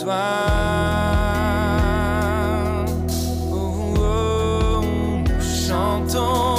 toi. Oh, oh, nous chantons.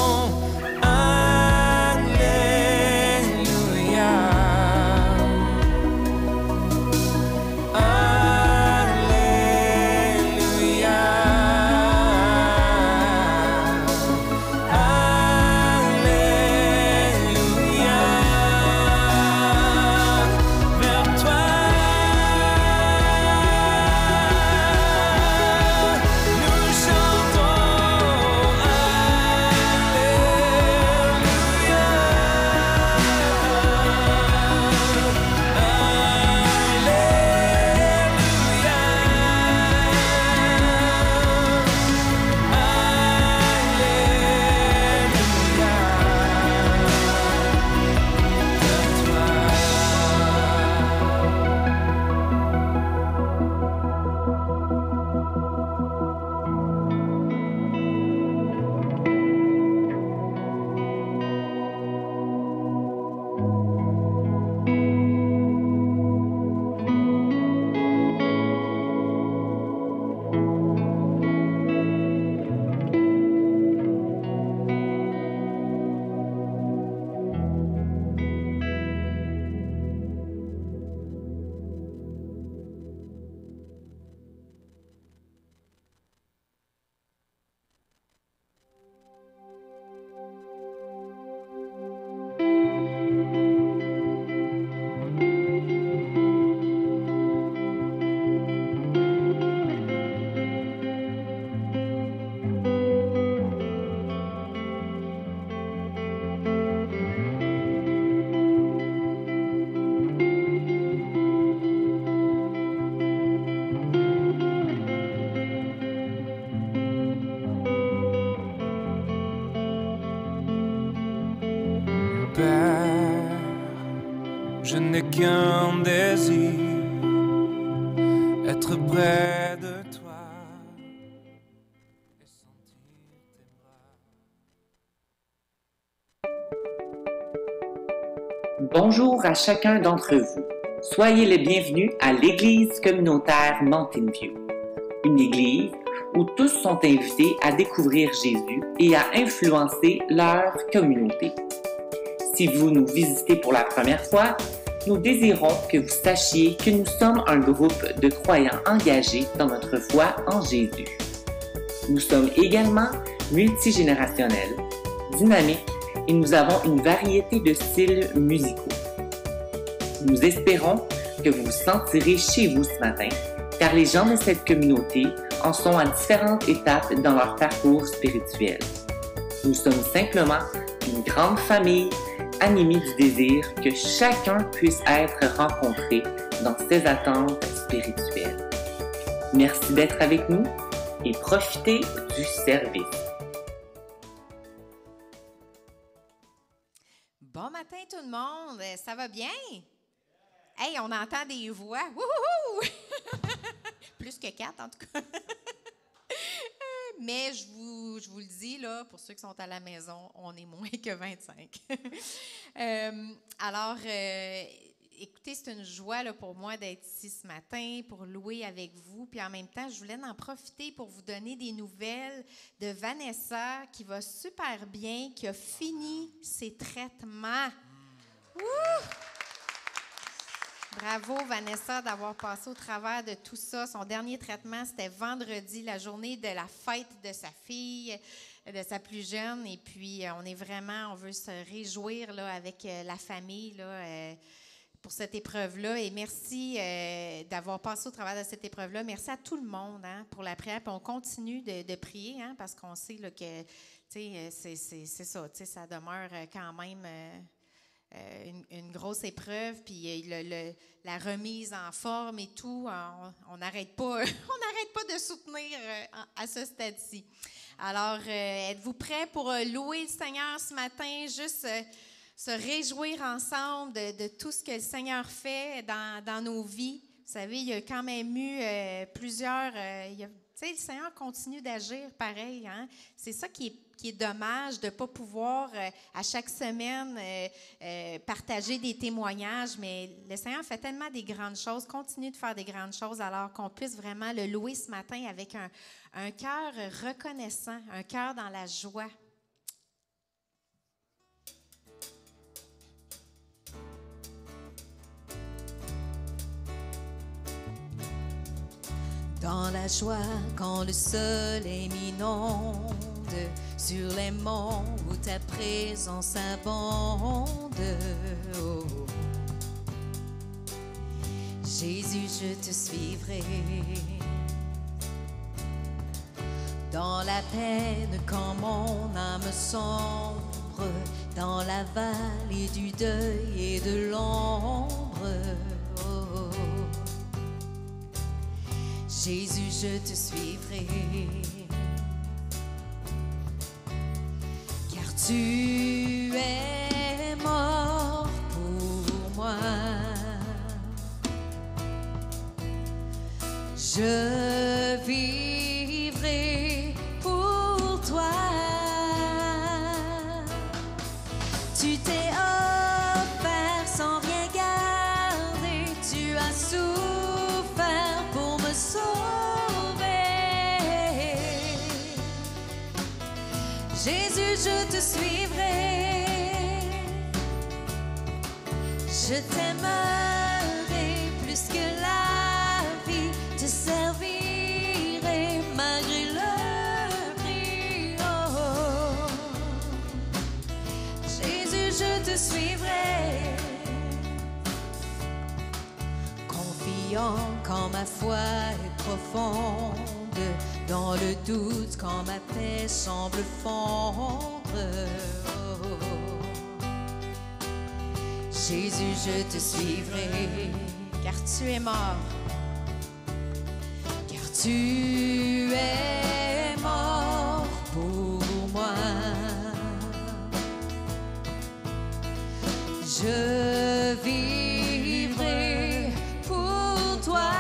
Je n'ai qu'un désir, être près de toi et sentir tes bras. Bonjour à chacun d'entre vous. Soyez les bienvenus à l'Église communautaire Mountain View, une église où tous sont invités à découvrir Jésus et à influencer leur communauté. Si vous nous visitez pour la première fois, nous désirons que vous sachiez que nous sommes un groupe de croyants engagés dans notre foi en Jésus. Nous sommes également multigénérationnels, dynamiques et nous avons une variété de styles musicaux. Nous espérons que vous vous sentirez chez vous ce matin, car les gens de cette communauté en sont à différentes étapes dans leur parcours spirituel. Nous sommes simplement une grande famille animée du désir que chacun puisse être rencontré dans ses attentes spirituelles. Merci d'être avec nous et profitez du service. Bon matin tout le monde, ça va bien? Hey, on entend des voix. Wouhou! Plus que 4 en tout cas. Mais je vous le dis, là, pour ceux qui sont à la maison, on est moins que 25. Écoutez, c'est une joie là, pour moi d'être ici ce matin, pour louer avec vous. Puis en même temps, je voulais en profiter pour vous donner des nouvelles de Vanessa, qui va super bien, qui a fini ses traitements. Ouh! Bravo, Vanessa, d'avoir passé au travers de tout ça. Son dernier traitement, c'était vendredi, la journée de la fête de sa fille, de sa plus jeune. Et puis, on veut se réjouir là, avec la famille là, pour cette épreuve-là. Et merci d'avoir passé au travers de cette épreuve-là. Merci à tout le monde pour la prière. Puis on continue de prier parce qu'on sait là, que c'est ça, ça demeure quand même... une grosse épreuve, puis la remise en forme et tout, on n'arrête pas, de soutenir à ce stade-ci. Alors, êtes-vous prêts pour louer le Seigneur ce matin, juste se réjouir ensemble de tout ce que le Seigneur fait dans nos vies? Vous savez, il y a quand même eu plusieurs... le Seigneur continue d'agir pareil. C'est ça qui qui est dommage de ne pas pouvoir à chaque semaine partager des témoignages, mais le Seigneur fait tellement des grandes choses, continue de faire des grandes choses, alors qu'on puisse vraiment le louer ce matin avec un cœur reconnaissant, un cœur dans la joie. Dans la joie, quand le soleil m'inonde, sur les monts où ta présence abonde. Oh. Jésus, je te suivrai. Dans la peine, quand mon âme sombre, dans la vallée du deuil et de l'ombre. Oh. Jésus, je te suivrai, car tu es mort pour moi. Je vivrai pour toi. Tu t'es offert sans rien garder, tu as souffert pour me sauver. Jésus, je te suivrai, je t'aimerai plus que la vie, te servirai malgré le prix. Oh. Jésus, je te suivrai, confiant quand ma foi est profonde, dans le doute quand ma paix semble fondre. Oh. Jésus, je te suivrai, car tu es mort, car tu es mort pour moi. Je vivrai pour toi.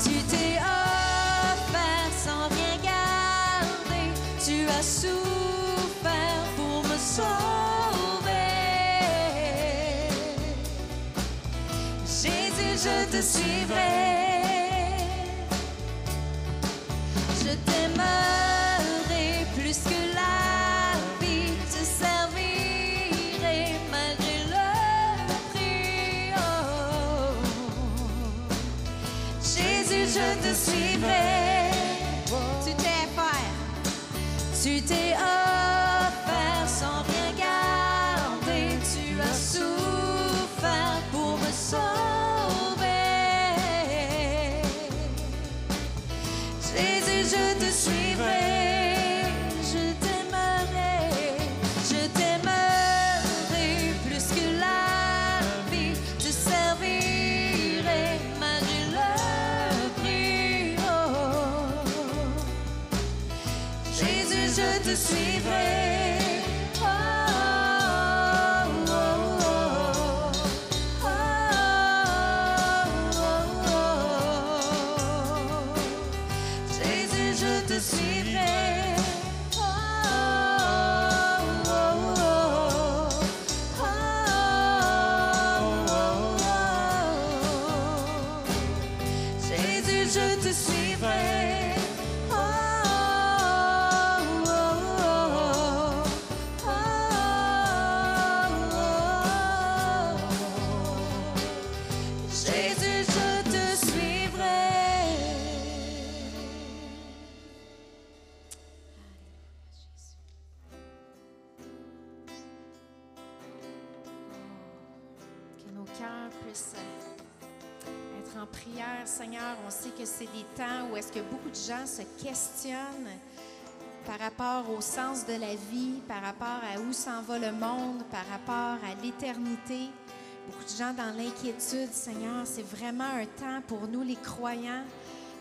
Tu t'es offert sans rien garder, tu as souffert pour me sauver. Jésus, je te suivrai, je t'aimerai plus que la vie, te servirai malgré le prix. Oh. Jésus, je te suivrai, tu t'es offert, tu t'es offert sans rien garder, tu as souffert pour me sauver. Jésus, je te suivrai, je t'aimerai plus que la vie, te servirai malgré le prix. Oh. Jésus, je te suivrai. Oh, oh, oh, oh, oh, oh. Jésus, je te suivrai. Oh, oh, oh, oh, oh. Jésus, je te suivrai. Oh, oh, oh, oh, oh. Jésus, je te suivrai. Que nos cœurs puissent être en prière, Seigneur. On sait que c'est des temps où est-ce que beaucoup de gens se questionnent par rapport au sens de la vie, par rapport à où s'en va le monde, par rapport à l'éternité. Beaucoup de gens dans l'inquiétude, Seigneur. C'est vraiment un temps pour nous, les croyants,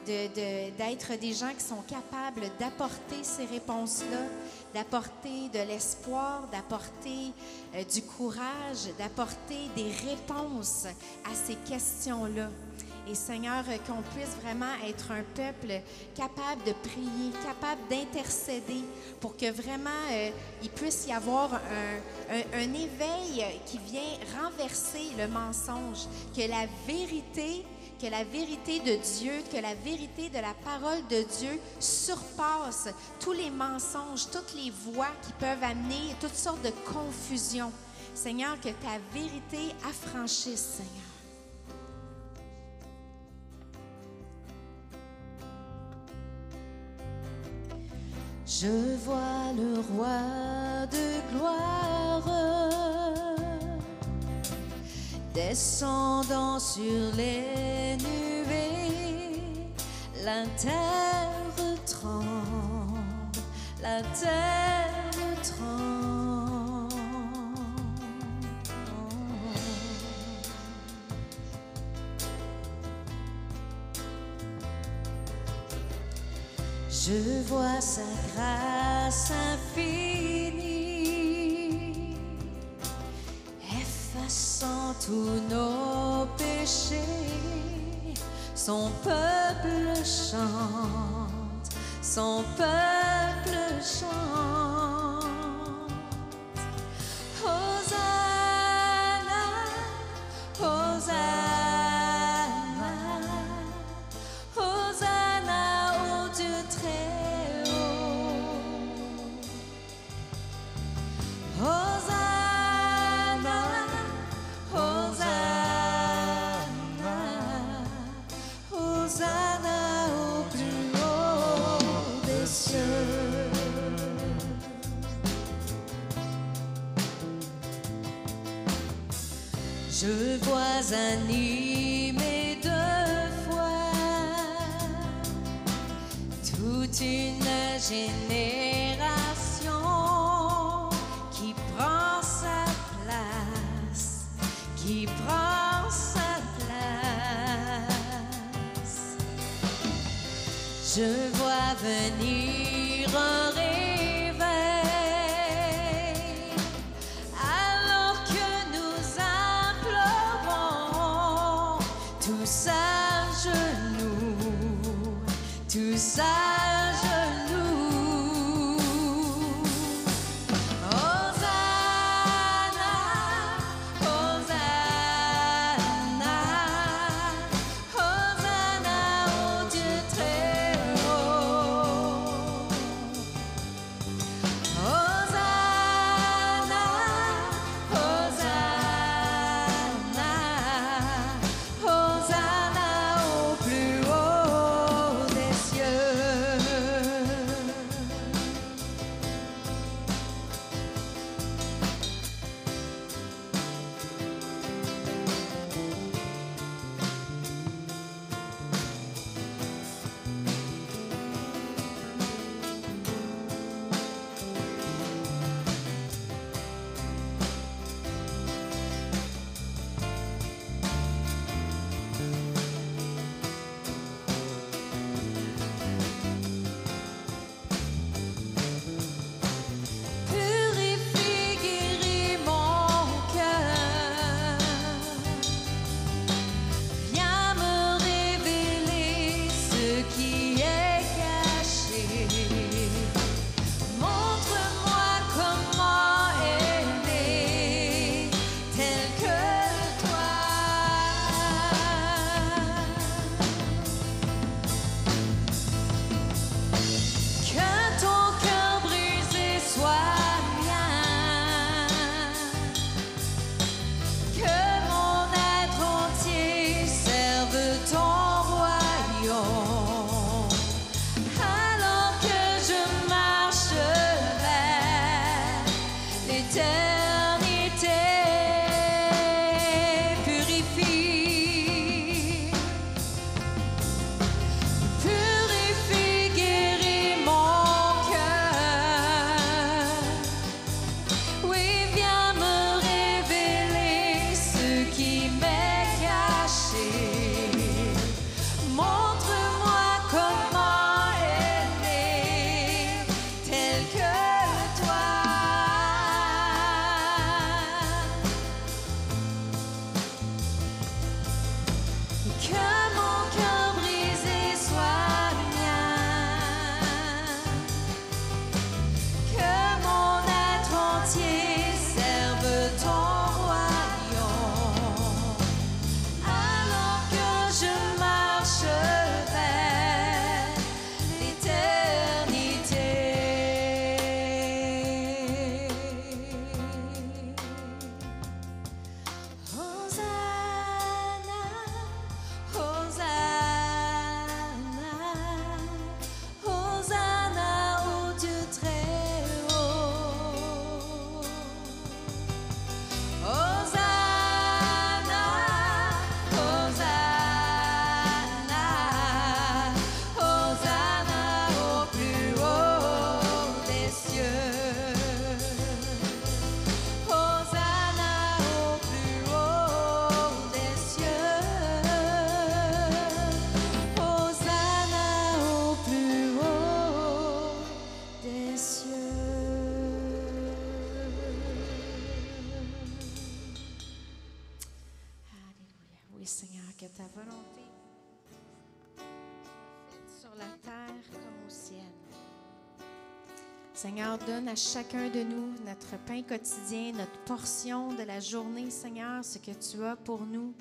d'être des gens qui sont capables d'apporter ces réponses-là, d'apporter de l'espoir, d'apporter du courage, d'apporter des réponses à ces questions-là. Et Seigneur, qu'on puisse vraiment être un peuple capable de prier, capable d'intercéder pour que vraiment il puisse y avoir un éveil qui vient renverser le mensonge, que la vérité de Dieu, que la vérité de la parole de Dieu surpasse tous les mensonges, toutes les voies qui peuvent amener toutes sortes de confusion. Seigneur, que ta vérité affranchisse, Seigneur. Je vois le roi de gloire descendant sur les nuées. La terre tremble, la terre tremble. Je vois sa grâce infinie, effaçant tous nos péchés. Son peuple chante, son peuple chante. Hosanna, Hosanna, Hosanna au Dieu très haut. Hosanna, Hosanna, Hosanna au plus haut des cieux. Je vois animé de foi toute une génération qui prend sa place, qui prend sa place. Je vois venir un réveil alors que nous implorons tous à genoux, tous à genoux. Hosanna, Hosanna, Hosanna au Dieu très haut. Oui, Seigneur, que ta volonté soit faite sur la terre comme au ciel. Seigneur, donne à chacun de nous notre pain quotidien, notre portion de la journée, Seigneur, ce que tu as pour nous.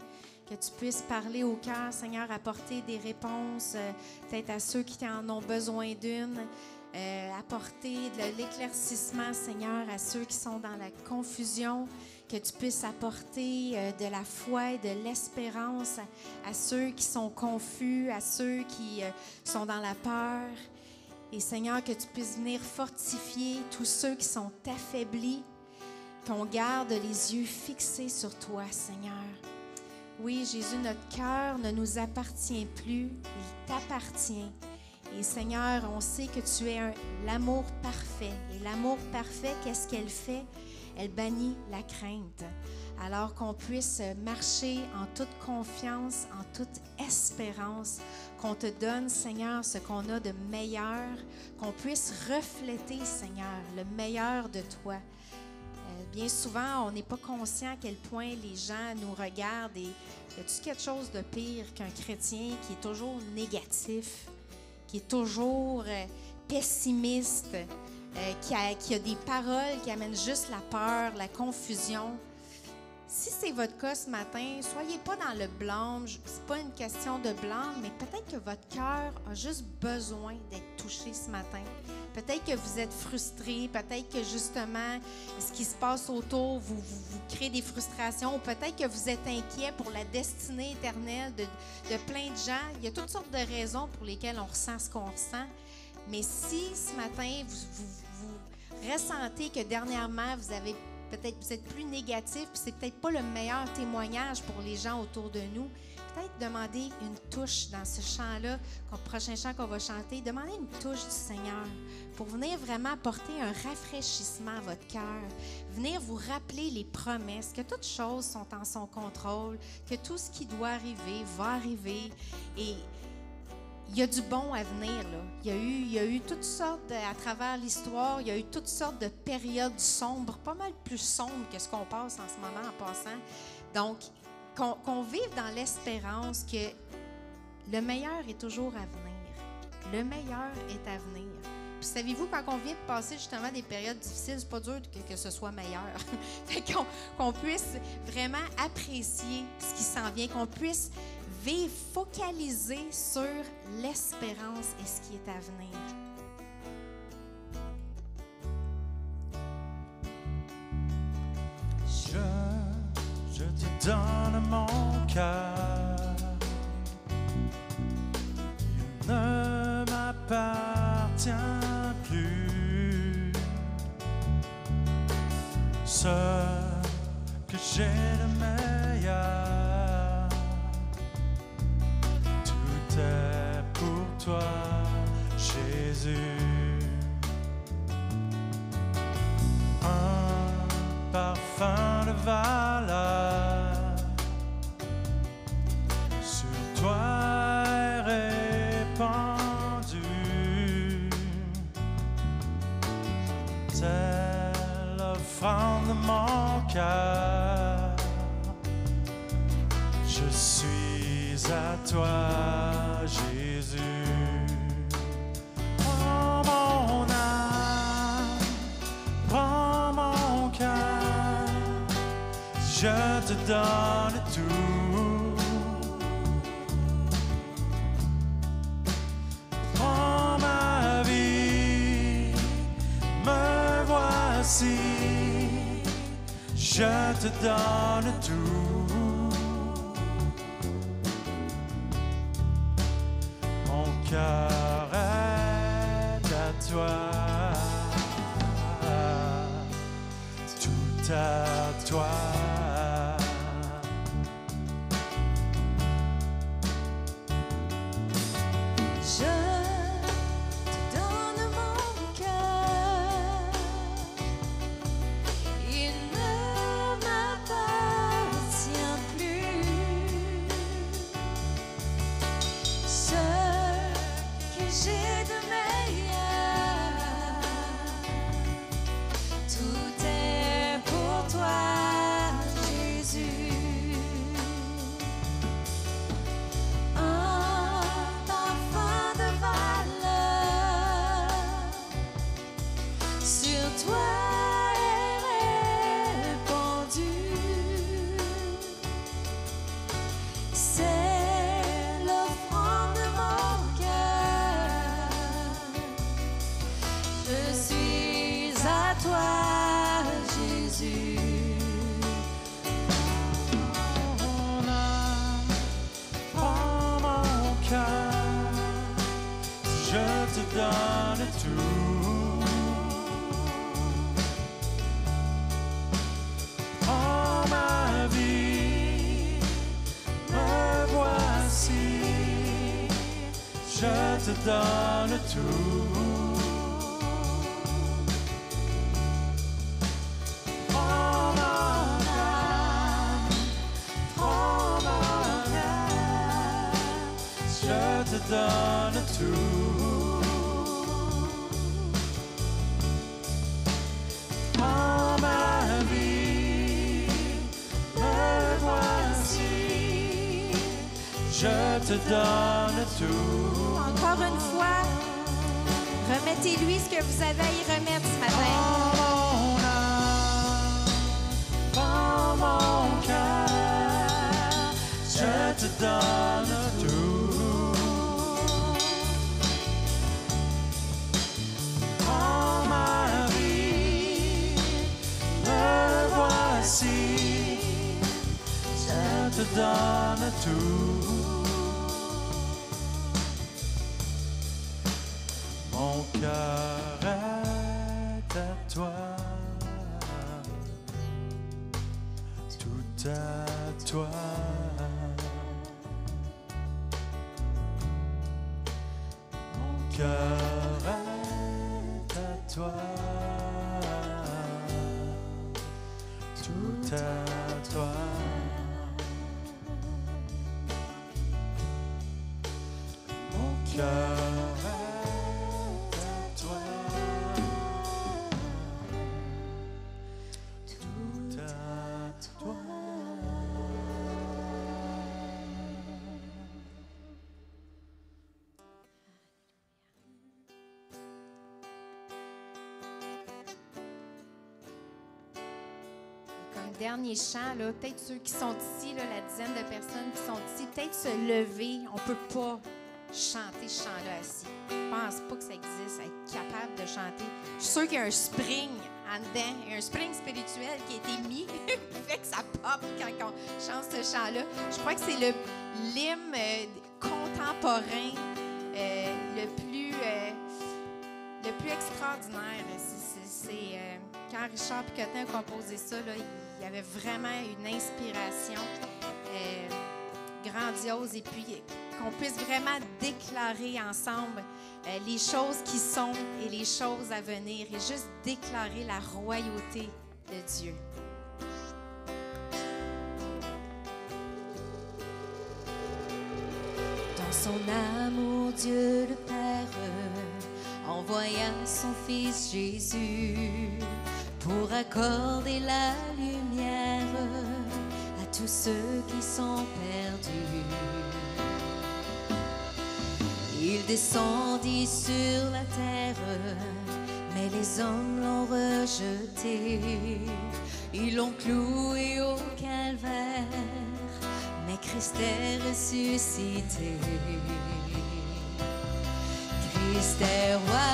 Que tu puisses parler au cœur, Seigneur, apporter des réponses, peut-être à ceux qui en ont besoin d'une. Apporter de l'éclaircissement, Seigneur, à ceux qui sont dans la confusion. Que tu puisses apporter de la foi et de l'espérance à ceux qui sont confus, à ceux qui sont dans la peur. Et Seigneur, que tu puisses venir fortifier tous ceux qui sont affaiblis, qu'on garde les yeux fixés sur toi, Seigneur. Oui, Jésus, notre cœur ne nous appartient plus, il t'appartient. Et Seigneur, on sait que tu es l'amour parfait. Et l'amour parfait, qu'est-ce qu'elle fait? Elle bannit la crainte. Alors qu'on puisse marcher en toute confiance, en toute espérance, qu'on te donne, Seigneur, ce qu'on a de meilleur, qu'on puisse refléter, Seigneur, le meilleur de toi. Bien souvent, on n'est pas conscient à quel point les gens nous regardent et y a-t-il quelque chose de pire qu'un chrétien qui est toujours négatif, qui est toujours pessimiste, qui a des paroles qui amènent juste la peur, la confusion. Si c'est votre cas ce matin, soyez pas dans le blâme. C'est pas une question de blâme, mais peut-être que votre cœur a juste besoin d'être touché ce matin. Peut-être que vous êtes frustré, peut-être que justement, ce qui se passe autour vous crée des frustrations, ou peut-être que vous êtes inquiet pour la destinée éternelle de plein de gens. Il y a toutes sortes de raisons pour lesquelles on ressent ce qu'on ressent. Mais si ce matin, vous ressentez que dernièrement, vous êtes plus négatif, puis c'est peut-être pas le meilleur témoignage pour les gens autour de nous, peut-être demander une touche dans ce chant-là, le prochain chant qu'on va chanter, demandez une touche du Seigneur pour venir vraiment apporter un rafraîchissement à votre cœur, venir vous rappeler les promesses, que toutes choses sont en son contrôle, que tout ce qui doit arriver va arriver. Et il y a du bon à venir, là. Il y a eu toutes sortes, à travers l'histoire, il y a eu toutes sortes de périodes sombres, pas mal plus sombres que ce qu'on passe en ce moment en passant. Donc, qu'on vive dans l'espérance que le meilleur est toujours à venir. Le meilleur est à venir. Puis savez-vous, quand on vient de passer justement des périodes difficiles, c'est pas dur que ce soit meilleur. Fait qu'on puisse vraiment apprécier ce qui s'en vient, qu'on puisse vivre focalisé sur l'espérance et ce qui est à venir. Je te donne mon cœur. Il ne m'appartient plus. Ce que j'ai de meilleur, tout est pour toi, Jésus. Un parfum de valeur sur toi est répandu. C'est l'offrande de mon cœur. Je suis à toi, Jésus. Prends mon âme, prends mon cœur, je te donne tout. Prends ma vie, me voici, je te donne tout. Mon cœur est à toi, tout à toi. Tout est pour toi. te donne tout. Prends mon âme, prends mon âme, je te donne tout. Prends ma vie, me voici, je te donne tout. Encore une fois, remettez-lui ce que vous avez à y remettre ce matin. Mon âme, prends mon cœur, je te donne tout. Prends ma vie, me voici, je te donne tout. Mon cœur est à toi, tout à toi. Mon cœur est à toi, tout à toi. Mon cœur dernier chant, là, peut-être ceux qui sont ici, là, la dizaine de personnes qui sont ici, peut-être se lever. On ne peut pas chanter ce chant-là assis. Je ne pense pas que ça existe, être capable de chanter. Je suis sûre qu'il y a un spring en dedans, il y a un spring spirituel qui a été mis, qui fait que ça pop quand on chante ce chant-là. Je crois que c'est l'hymne contemporain le plus extraordinaire. Quand Richard Picotin a composé ça, là, il y avait vraiment une inspiration grandiose et puis qu'on puisse vraiment déclarer ensemble les choses qui sont et les choses à venir et juste déclarer la royauté de Dieu. Dans son amour, Dieu le Père envoya son Fils Jésus pour accorder la lumière à tous ceux qui sont perdus. Il descendit sur la terre, mais les hommes l'ont rejeté. Ils l'ont cloué au calvaire, mais Christ est ressuscité. Christ est roi,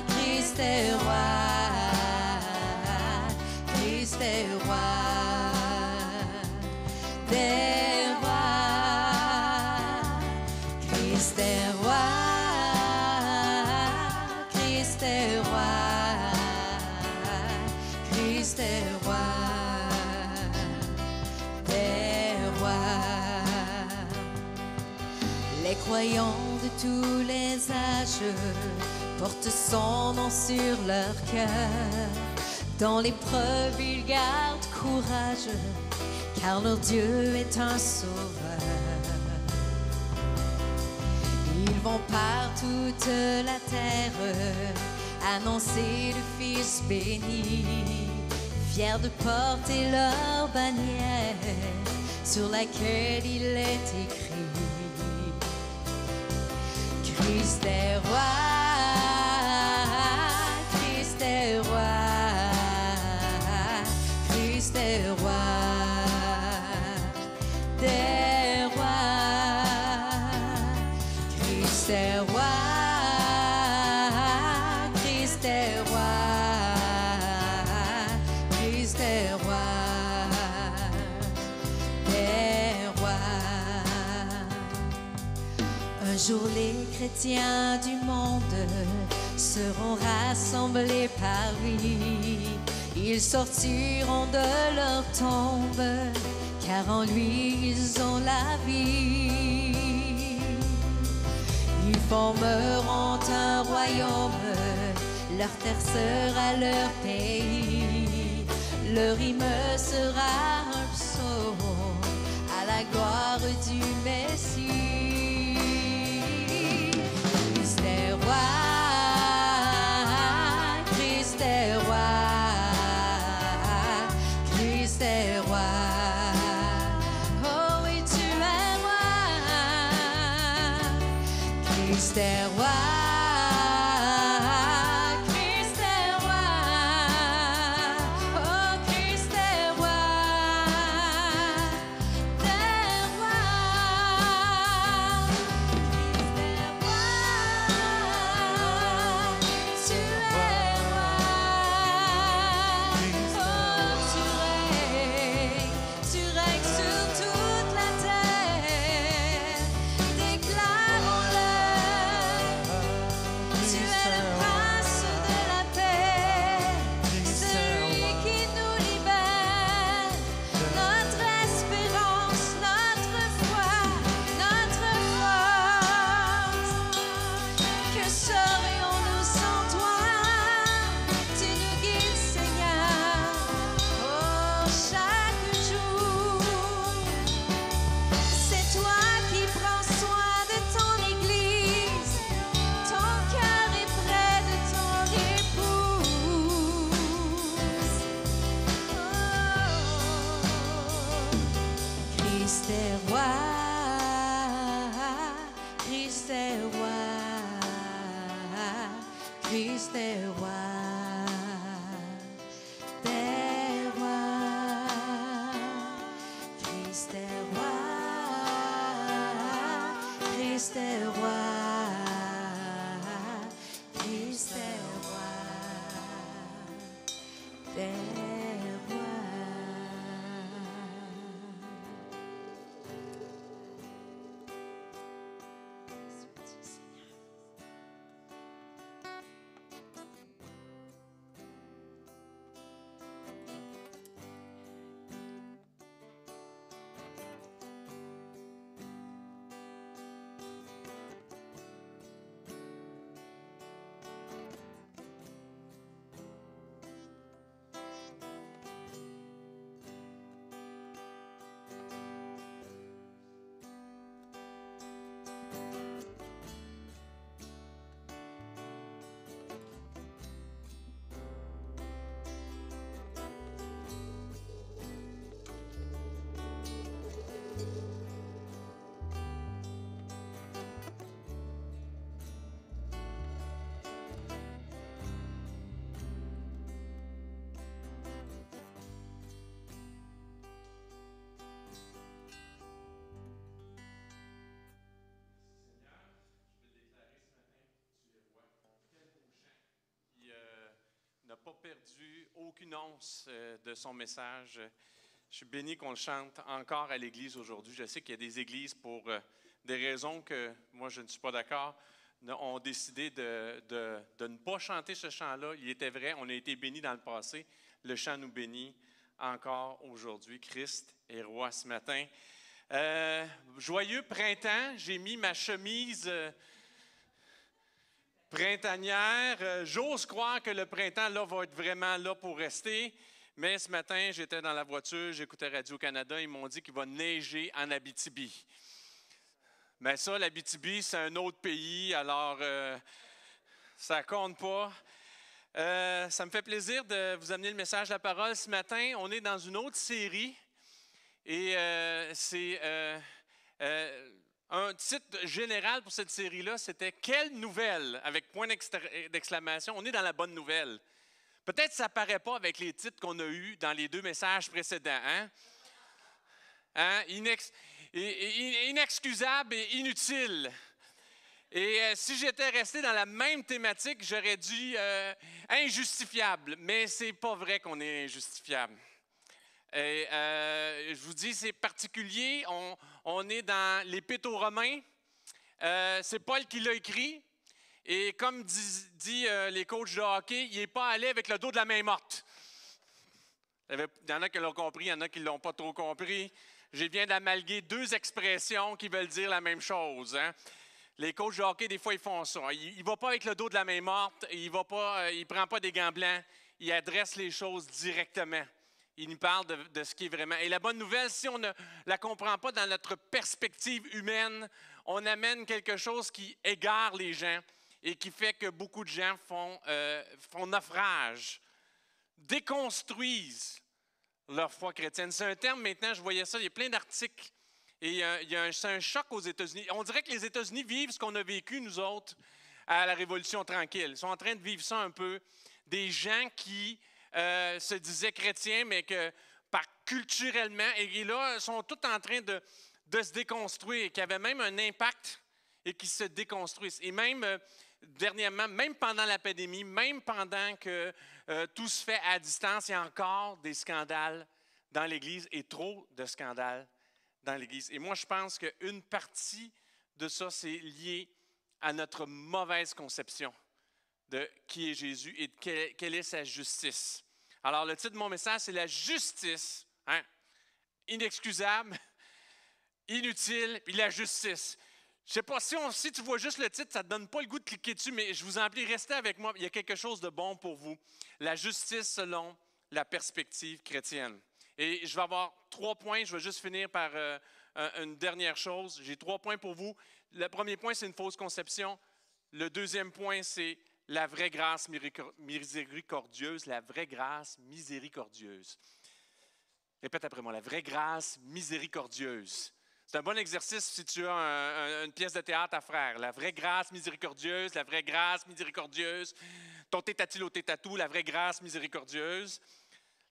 Christ est roi, Christ est roi des rois. Christ est roi, Christ est roi, Christ est roi des rois. Les croyants de tous les âges portent son nom sur leur cœur. Dans l'épreuve, ils gardent courage, car leur Dieu est un sauveur. Ils vont par toute la terre annoncer le Fils béni, fiers de porter leur bannière sur laquelle il est écrit: Christ est roi, Christ est roi, Christ est roi des rois. Christ est roi, Christ est roi, Christ est roi des rois. Un jour les chrétiens du monde seront rassemblés par lui. Ils sortiront de leur tombe, car en lui ils ont la vie. formeront un royaume, leur terre sera leur pays, leur hymne sera un psaume à la gloire du Messie. Christ est roi, Christ est roi, Christ est roi. Oh oui, tu es roi, Christ est roi. Christ est roi, des rois. Christ est roi, Christ est roi, Christ est roi, des rois. N'a pas perdu aucune once de son message. Je suis béni qu'on le chante encore à l'Église aujourd'hui. Je sais qu'il y a des églises, pour des raisons que moi je ne suis pas d'accord, ont décidé de ne pas chanter ce chant-là. Il était vrai, on a été bénis dans le passé. Le chant nous bénit encore aujourd'hui. Christ est roi ce matin. Joyeux printemps, j'ai mis ma chemise printanière. J'ose croire que le printemps là, va être vraiment là pour rester. Mais ce matin, j'étais dans la voiture, j'écoutais Radio-Canada, ils m'ont dit qu'il va neiger en Abitibi. Mais ça, l'Abitibi, c'est un autre pays, alors ça compte pas. Ça me fait plaisir de vous amener le message de la parole ce matin. On est dans une autre série et c'est un titre général pour cette série-là, c'était « Quelle nouvelle ?» avec point d'exclamation. On est dans la bonne nouvelle. Peut-être que ça ne paraît pas avec les titres qu'on a eus dans les deux messages précédents. Inexcusable et inutile. Et si j'étais resté dans la même thématique, j'aurais dit injustifiable. Mais ce n'est pas vrai qu'on est injustifiable. Et, je vous dis, c'est particulier. On est dans l'Épître aux Romains. C'est Paul qui l'a écrit. Et comme dit les coachs de hockey, il n'est pas allé avec le dos de la main morte. Il y en a qui l'ont compris, il y en a qui ne l'ont pas trop compris. Je viens d'amalguer deux expressions qui veulent dire la même chose. Les coachs de hockey, des fois, ils font ça. Il ne va pas avec le dos de la main morte, il ne prend pas des gants blancs, il adresse les choses directement. Il nous parle de ce qui est vraiment. Et la bonne nouvelle, si on ne la comprend pas dans notre perspective humaine, on amène quelque chose qui égare les gens et qui fait que beaucoup de gens font naufrage, déconstruisent leur foi chrétienne. C'est un terme maintenant, je voyais ça, il y a plein d'articles. Et c'est un choc aux États-Unis. On dirait que les États-Unis vivent ce qu'on a vécu, nous autres, à la Révolution tranquille. Ils sont en train de vivre ça un peu. Des gens qui se disaient chrétiens, mais que culturellement, et là, sont tous en train de se déconstruire, qui avaient même un impact et qui se déconstruisent. Et même dernièrement, même pendant la pandémie, même pendant que tout se fait à distance, il y a encore des scandales dans l'Église et trop de scandales dans l'Église. Et moi, je pense qu'une partie de ça, c'est lié à notre mauvaise conception de qui est Jésus et de quelle est sa justice. Alors, le titre de mon message, c'est la justice, hein, inexcusable, inutile, puis la justice. Je ne sais pas, si tu vois juste le titre, ça ne te donne pas le goût de cliquer dessus, mais je vous en prie, restez avec moi. Il y a quelque chose de bon pour vous. La justice selon la perspective chrétienne. Et je vais avoir 3 points. Je vais juste finir par une dernière chose. J'ai 3 points pour vous. Le premier point, c'est une fausse conception. Le deuxième point, c'est la vraie grâce miséricordieuse. La vraie grâce miséricordieuse. Répète après moi, la vraie grâce miséricordieuse. C'est un bon exercice si tu as une pièce de théâtre à faire. La vraie grâce miséricordieuse, la vraie grâce miséricordieuse. Ton tétatil au tétatou, la vraie grâce miséricordieuse.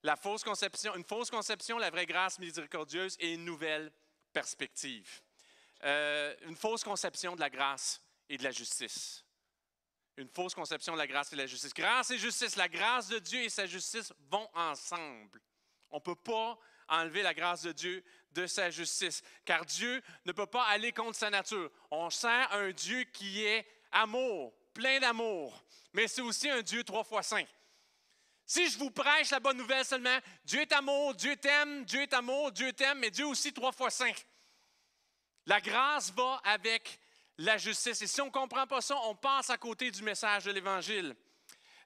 Une fausse conception, la vraie grâce miséricordieuse et une nouvelle perspective. Une fausse conception de la grâce et de la justice. Une fausse conception de la grâce et de la justice. Grâce et justice, la grâce de Dieu et sa justice vont ensemble. On ne peut pas enlever la grâce de Dieu de sa justice, car Dieu ne peut pas aller contre sa nature. On sert un Dieu qui est amour, plein d'amour, mais c'est aussi un Dieu 3 fois saint. Si je vous prêche la bonne nouvelle seulement, Dieu est amour, Dieu t'aime, Dieu est amour, Dieu t'aime, mais Dieu aussi 3 fois saint. La grâce va avec la justice. Et si on ne comprend pas ça, on passe à côté du message de l'Évangile.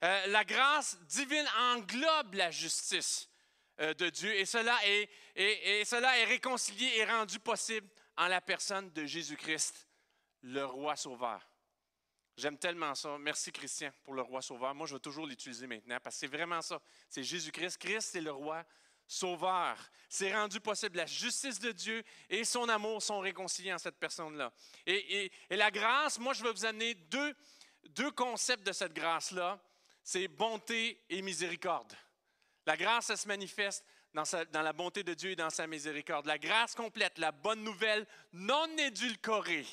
La grâce divine englobe la justice de Dieu et cela est réconcilié et rendu possible en la personne de Jésus-Christ, le roi sauveur. J'aime tellement ça. Merci Christian pour le roi sauveur. Moi, je vais toujours l'utiliser maintenant parce que c'est vraiment ça. C'est Jésus-Christ. Christ, c'est le roi sauveur. C'est rendu possible. La justice de Dieu et son amour sont réconciliés en cette personne-là. Et la grâce, moi, je vais vous amener deux concepts de cette grâce-là. C'est bonté et miséricorde. La grâce, ça se manifeste dans la bonté de Dieu et dans sa miséricorde. La grâce complète, la bonne nouvelle non édulcorée.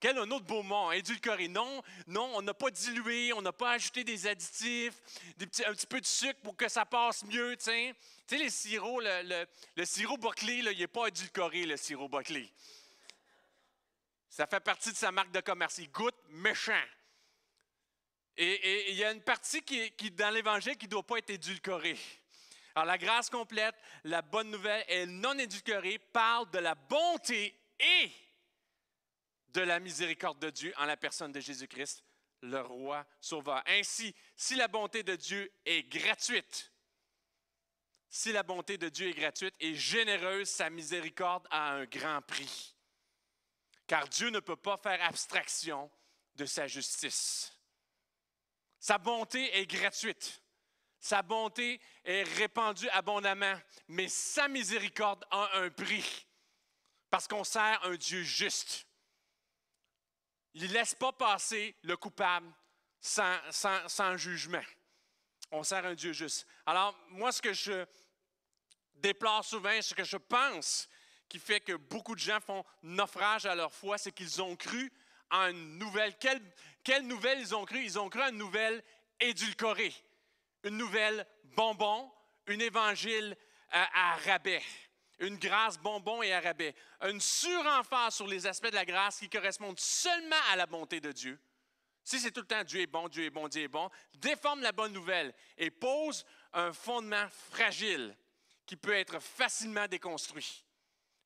Quel un autre beau mot, édulcoré. Non, on n'a pas dilué, on n'a pas ajouté des additifs, un petit peu de sucre pour que ça passe mieux. Tu sais, les sirops, le sirop Buckley, il n'est pas édulcoré, le sirop Buckley. Ça fait partie de sa marque de commerce. Il goûte méchant. Et il y a une partie qui dans l'Évangile qui ne doit pas être édulcorée. Alors, la grâce complète, la bonne nouvelle et non édulcorée parle de la bonté et de la miséricorde de Dieu en la personne de Jésus-Christ, le roi sauveur. Ainsi, si la bonté de Dieu est gratuite, et généreuse, sa miséricorde a un grand prix. Car Dieu ne peut pas faire abstraction de sa justice. Sa bonté est gratuite. Sa bonté est répandue abondamment, mais sa miséricorde a un prix parce qu'on sert un Dieu juste. Il ne laisse pas passer le coupable sans jugement. On sert un Dieu juste. Alors, moi, ce que je déplore souvent, ce que je pense qui fait que beaucoup de gens font naufrage à leur foi, c'est qu'ils ont cru en une nouvelle. Quelle nouvelle ils ont cru? Ils ont cru en une nouvelle édulcorée, une nouvelle bonbon, un évangile à rabais. Une grâce bonbon et à rabais. Une suremphase sur les aspects de la grâce qui correspondent seulement à la bonté de Dieu. Si c'est tout le temps Dieu est bon, Dieu est bon, Dieu est bon, déforme la bonne nouvelle et pose un fondement fragile qui peut être facilement déconstruit.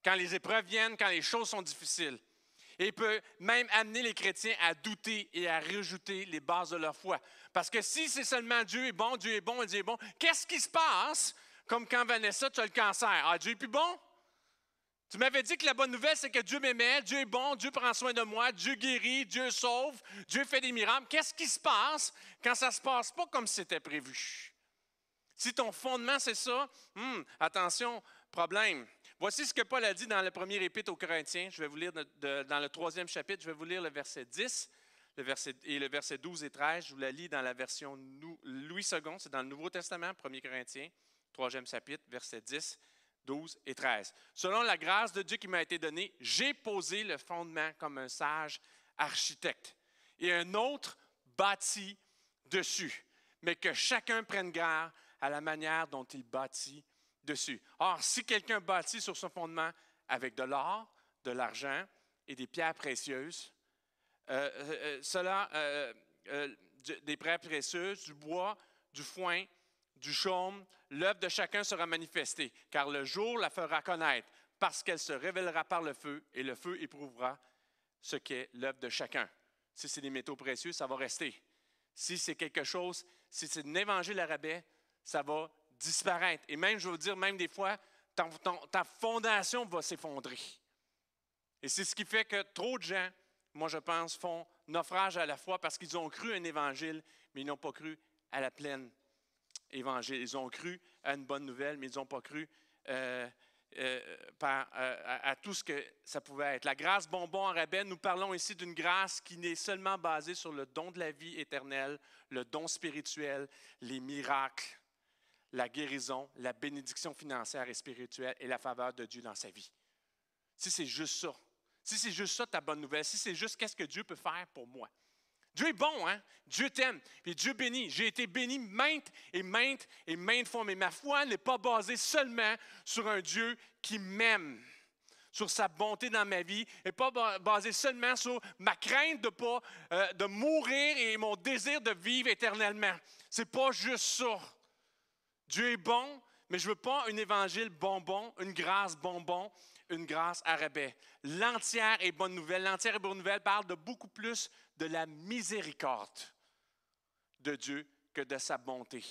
Quand les épreuves viennent, quand les choses sont difficiles. Et peut même amener les chrétiens à douter et à rajouter les bases de leur foi. Parce que si c'est seulement Dieu est bon, Dieu est bon, Dieu est bon, qu'est-ce qui se passe? Comme quand Vanessa, tu as le cancer. Ah, Dieu est plus bon? Tu m'avais dit que la bonne nouvelle, c'est que Dieu m'aimait, Dieu est bon, Dieu prend soin de moi, Dieu guérit, Dieu sauve, Dieu fait des miracles. Qu'est-ce qui se passe quand ça ne se passe pas comme c'était prévu? Si ton fondement, c'est ça, attention, problème. Voici ce que Paul a dit dans le premier épître aux Corinthiens. Je vais vous lire dans le 3e chapitre, je vais vous lire le verset 10 et le verset 12 et 13. Je vous la lis dans la version Louis II, c'est dans le Nouveau Testament, 1 Corinthiens, 3e chapitre, verset 10, 12 et 13. Selon la grâce de Dieu qui m'a été donnée, j'ai posé le fondement comme un sage architecte et un autre bâtit dessus, mais que chacun prenne garde à la manière dont il bâtit dessus. Or, si quelqu'un bâtit sur ce fondement avec de l'or, de l'argent et des pierres précieuses, des pierres précieuses, du bois, du foin, du chaume, l'œuvre de chacun sera manifestée, car le jour la fera connaître, parce qu'elle se révélera par le feu, et le feu éprouvera ce qu'est l'œuvre de chacun. Si c'est des métaux précieux, ça va rester. Si c'est quelque chose, si c'est un évangile à rabais, ça va disparaître. Et même, je vais vous dire, même des fois, ta fondation va s'effondrer. Et c'est ce qui fait que trop de gens, moi je pense, font naufrage à la foi parce qu'ils ont cru à un évangile, mais ils n'ont pas cru à la pleine évangile. Ils ont cru à une bonne nouvelle, mais ils n'ont pas cru à tout ce que ça pouvait être. La grâce bonbon en rabais, nous parlons ici d'une grâce qui n'est seulement basée sur le don de la vie éternelle, le don spirituel, les miracles, la guérison, la bénédiction financière et spirituelle et la faveur de Dieu dans sa vie. Si c'est juste ça ta bonne nouvelle, si c'est juste qu'est-ce que Dieu peut faire pour moi. Dieu est bon, hein? Dieu t'aime, et Dieu bénit. J'ai été béni maintes fois, mais ma foi n'est pas basée seulement sur un Dieu qui m'aime, sur sa bonté dans ma vie, et pas basée seulement sur ma crainte de mourir et mon désir de vivre éternellement. C'est pas juste ça. Dieu est bon, mais je ne veux pas un évangile bonbon, une grâce bonbon, une grâce à rabais. L'entière et bonne nouvelle parle de beaucoup plus de la miséricorde de Dieu que de sa bonté.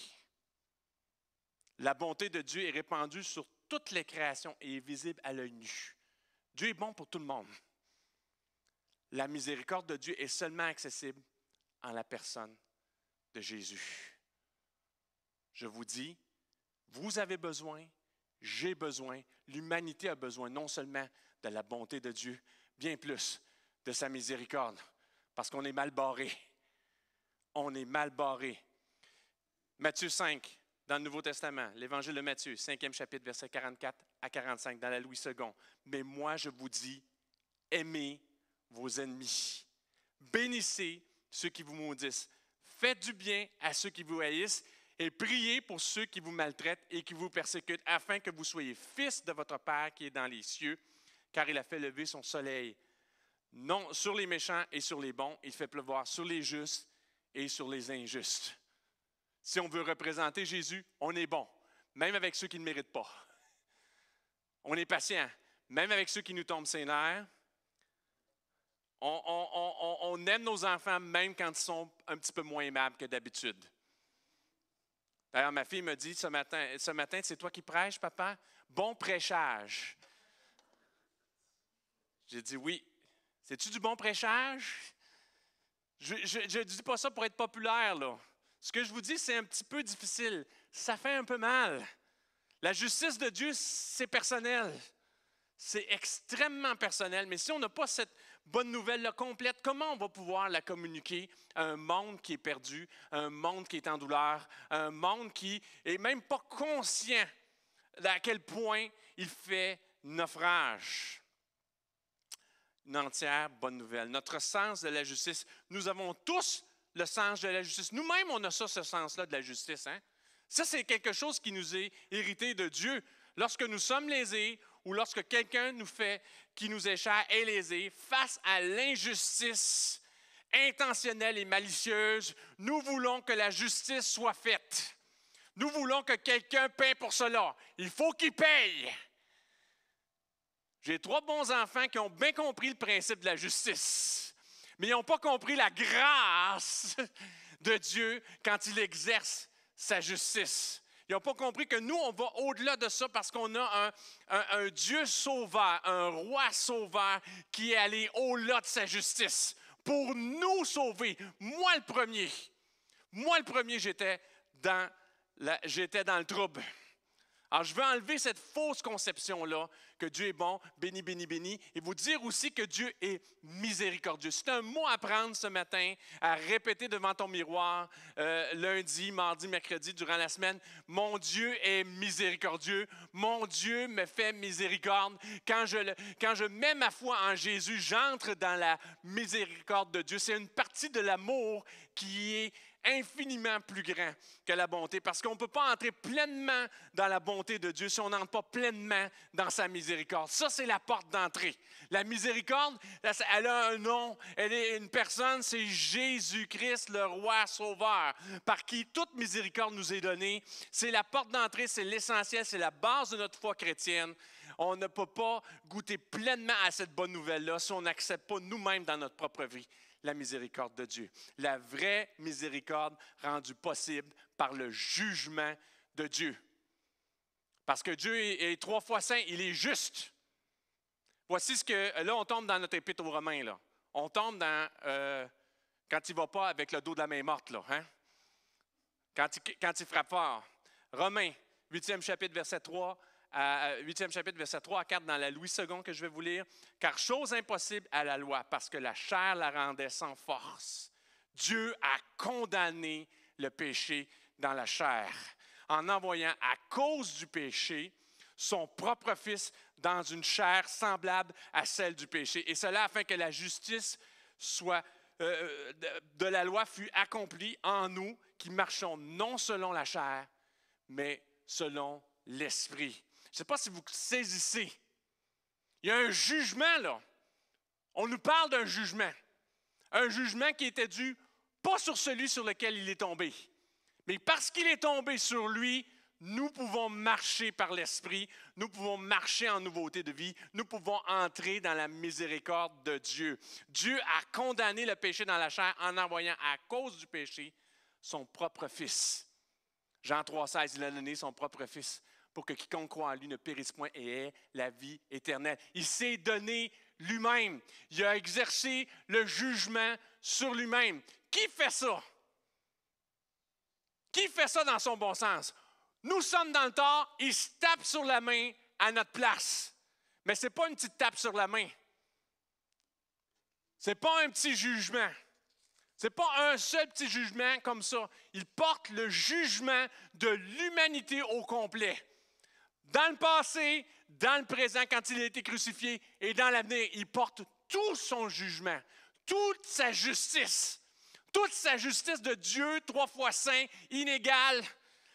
La bonté de Dieu est répandue sur toutes les créations et est visible à l'œil nu. Dieu est bon pour tout le monde. La miséricorde de Dieu est seulement accessible en la personne de Jésus. Je vous dis, vous avez besoin, j'ai besoin, l'humanité a besoin non seulement de la bonté de Dieu, bien plus de sa miséricorde, parce qu'on est mal barré. On est mal barré. Matthieu 5, dans le Nouveau Testament, l'Évangile de Matthieu, 5e chapitre, versets 44 à 45, dans la Louis II. Mais moi, je vous dis, aimez vos ennemis. Bénissez ceux qui vous maudissent. Faites du bien à ceux qui vous haïssent et priez pour ceux qui vous maltraitent et qui vous persécutent, afin que vous soyez fils de votre Père qui est dans les cieux, car il a fait lever son soleil non sur les méchants et sur les bons, il fait pleuvoir sur les justes et sur les injustes. Si on veut représenter Jésus, on est bon, même avec ceux qui ne méritent pas. On est patient, même avec ceux qui nous tombent ses nerfs. On aime nos enfants même quand ils sont un petit peu moins aimables que d'habitude. D'ailleurs, ma fille me dit ce matin, c'est toi qui prêches, papa? Bon prêchage. J'ai dit oui. C'est-tu du bon prêchage? Je ne dis pas ça pour être populaire, là. Ce que je vous dis, c'est un petit peu difficile. Ça fait un peu mal. La justice de Dieu, c'est personnel. C'est extrêmement personnel. Mais si on n'a pas cette bonne nouvelle-là complète, comment on va pouvoir la communiquer à un monde qui est perdu, à un monde qui est en douleur, à un monde qui n'est même pas conscient d'à quel point il fait naufrage? Une entière bonne nouvelle. Notre sens de la justice, nous avons tous le sens de la justice. Nous-mêmes, on a ça, ce sens-là de la justice. Hein? Ça, c'est quelque chose qui nous est hérité de Dieu. Lorsque nous sommes lésés ou lorsque quelqu'un nous fait, qui nous est cher, est lésé, face à l'injustice intentionnelle et malicieuse, nous voulons que la justice soit faite. Nous voulons que quelqu'un paie pour cela. Il faut qu'il paye. J'ai 3 bons enfants qui ont bien compris le principe de la justice, mais ils n'ont pas compris la grâce de Dieu quand il exerce sa justice. Ils n'ont pas compris que nous, on va au-delà de ça parce qu'on a un Dieu sauveur, un roi sauveur qui est allé au-delà de sa justice pour nous sauver. Moi, le premier, j'étais dans le trouble. Alors, je veux enlever cette fausse conception-là que Dieu est bon, béni, béni, béni, et vous dire aussi que Dieu est miséricordieux. C'est un mot à prendre ce matin, à répéter devant ton miroir, lundi, mardi, mercredi, durant la semaine. Mon Dieu est miséricordieux. Mon Dieu me fait miséricorde. Quand je mets ma foi en Jésus, j'entre dans la miséricorde de Dieu. C'est une partie de l'amour qui est infiniment plus grand que la bonté, parce qu'on ne peut pas entrer pleinement dans la bonté de Dieu si on n'entre pas pleinement dans sa miséricorde. Ça, c'est la porte d'entrée. La miséricorde, elle a un nom, elle est une personne, c'est Jésus-Christ, le roi sauveur, par qui toute miséricorde nous est donnée. C'est la porte d'entrée, c'est l'essentiel, c'est la base de notre foi chrétienne. On ne peut pas goûter pleinement à cette bonne nouvelle-là si on n'accepte pas nous-mêmes dans notre propre vie la miséricorde de Dieu. La vraie miséricorde rendue possible par le jugement de Dieu. Parce que Dieu est 3 fois saint, il est juste. Voici ce que... Là, on tombe dans notre épître aux Romains. Là. On tombe dans... quand il ne va pas avec le dos de la main morte. Là, hein? Quand il frappe fort. Romains, 8e chapitre, verset 3. 8e chapitre, verset 3 à 4, dans la Louis II que je vais vous lire. « Car chose impossible à la loi, parce que la chair la rendait sans force. Dieu a condamné le péché dans la chair, en envoyant à cause du péché son propre Fils dans une chair semblable à celle du péché. Et cela afin que la justice de la loi fût accomplie en nous, qui marchons non selon la chair, mais selon l'Esprit. » Je ne sais pas si vous saisissez. Il y a un jugement, là. On nous parle d'un jugement. Un jugement qui était dû pas sur celui sur lequel il est tombé. Mais parce qu'il est tombé sur lui, nous pouvons marcher par l'Esprit, nous pouvons marcher en nouveauté de vie, nous pouvons entrer dans la miséricorde de Dieu. Dieu a condamné le péché dans la chair en envoyant à cause du péché son propre Fils. Jean 3,16, il a donné son propre Fils pour que quiconque croit en lui ne périsse point et ait la vie éternelle. Il s'est donné lui-même. Il a exercé le jugement sur lui-même. Qui fait ça? Qui fait ça dans son bon sens? Nous sommes dans le tort, il se tape sur la main à notre place. Mais ce n'est pas une petite tape sur la main. Ce n'est pas un petit jugement. Ce n'est pas un seul petit jugement comme ça. Il porte le jugement de l'humanité au complet. Dans le passé, dans le présent, quand il a été crucifié, et dans l'avenir, il porte tout son jugement, toute sa justice de Dieu, 3 fois saint, inégal.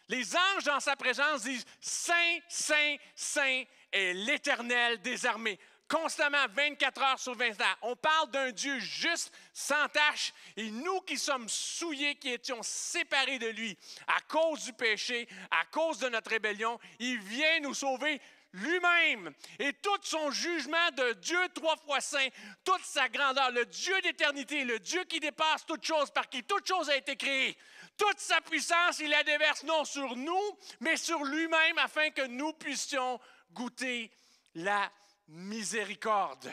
Les anges dans sa présence disent « Saint, Saint, Saint est l'Éternel des armées ». Constamment, 24 heures sur 24. On parle d'un Dieu juste, sans tache, et nous qui sommes souillés, qui étions séparés de lui à cause du péché, à cause de notre rébellion, il vient nous sauver lui-même. Et tout son jugement de Dieu 3 fois saint, toute sa grandeur, le Dieu d'éternité, le Dieu qui dépasse toute chose, par qui toute chose a été créée, toute sa puissance, il la déverse non sur nous, mais sur lui-même, afin que nous puissions goûter la miséricorde,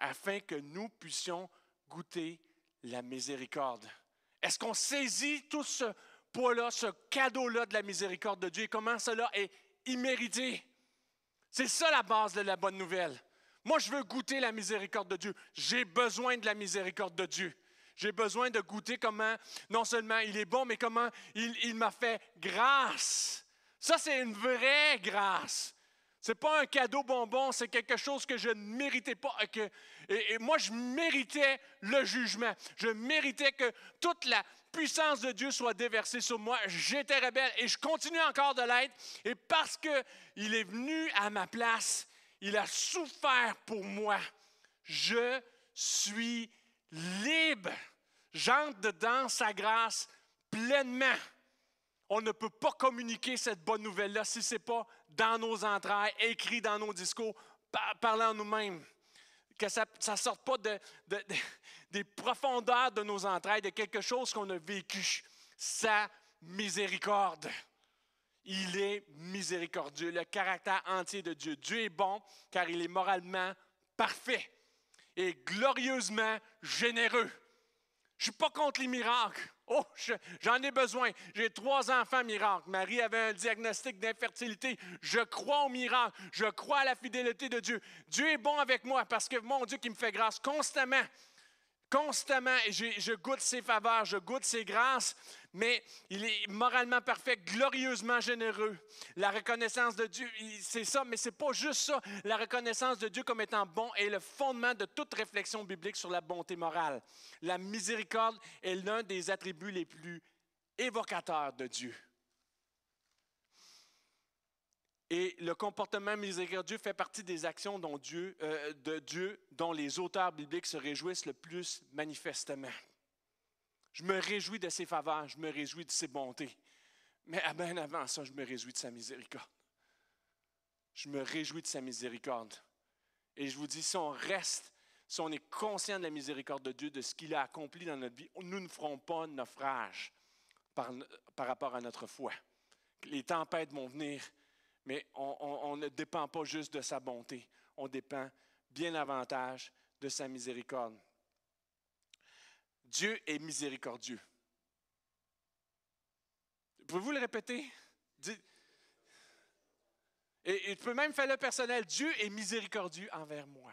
afin que nous puissions goûter la miséricorde. Est-ce qu'on saisit tout ce poids-là, ce cadeau-là de la miséricorde de Dieu et comment cela est immérité? C'est ça la base de la bonne nouvelle. Moi, je veux goûter la miséricorde de Dieu. J'ai besoin de la miséricorde de Dieu. J'ai besoin de goûter comment, non seulement il est bon, mais comment il m'a fait grâce. Ça, c'est une vraie grâce. Ce n'est pas un cadeau bonbon, c'est quelque chose que je ne méritais pas. Et moi, je méritais le jugement. Je méritais que toute la puissance de Dieu soit déversée sur moi. J'étais rebelle et je continue encore de l'être. Et parce qu'il est venu à ma place, il a souffert pour moi. Je suis libre. J'entre dans sa grâce pleinement. On ne peut pas communiquer cette bonne nouvelle-là si ce n'est pas dans nos entrailles, écrit dans nos discours, parler en nous-mêmes. Que ça ne sorte pas des profondeurs de nos entrailles, de quelque chose qu'on a vécu. Sa miséricorde. Il est miséricordieux, le caractère entier de Dieu. Dieu est bon car il est moralement parfait et glorieusement généreux. Je ne suis pas contre les miracles. Oh, j'en ai besoin. J'ai 3 enfants miracles. Marie avait un diagnostic d'infertilité. Je crois au miracle. Je crois à la fidélité de Dieu. Dieu est bon avec moi parce que mon Dieu qui me fait grâce constamment. Constamment, et je goûte ses faveurs, je goûte ses grâces, mais il est moralement parfait, glorieusement généreux. La reconnaissance de Dieu, c'est ça, mais ce n'est pas juste ça. La reconnaissance de Dieu comme étant bon est le fondement de toute réflexion biblique sur la bonté morale. La miséricorde est l'un des attributs les plus évocateurs de Dieu. Et le comportement miséricordieux fait partie des actions de Dieu dont les auteurs bibliques se réjouissent le plus manifestement. Je me réjouis de ses faveurs, je me réjouis de ses bontés. Mais bien avant ça, je me réjouis de sa miséricorde. Je me réjouis de sa miséricorde. Et je vous dis, si on est conscient de la miséricorde de Dieu, de ce qu'il a accompli dans notre vie, nous ne ferons pas naufrage par rapport à notre foi. Les tempêtes vont venir. Mais on ne dépend pas juste de sa bonté. On dépend bien davantage de sa miséricorde. Dieu est miséricordieux. Pouvez-vous le répéter? Et tu peux même faire le personnel. Dieu est miséricordieux envers moi.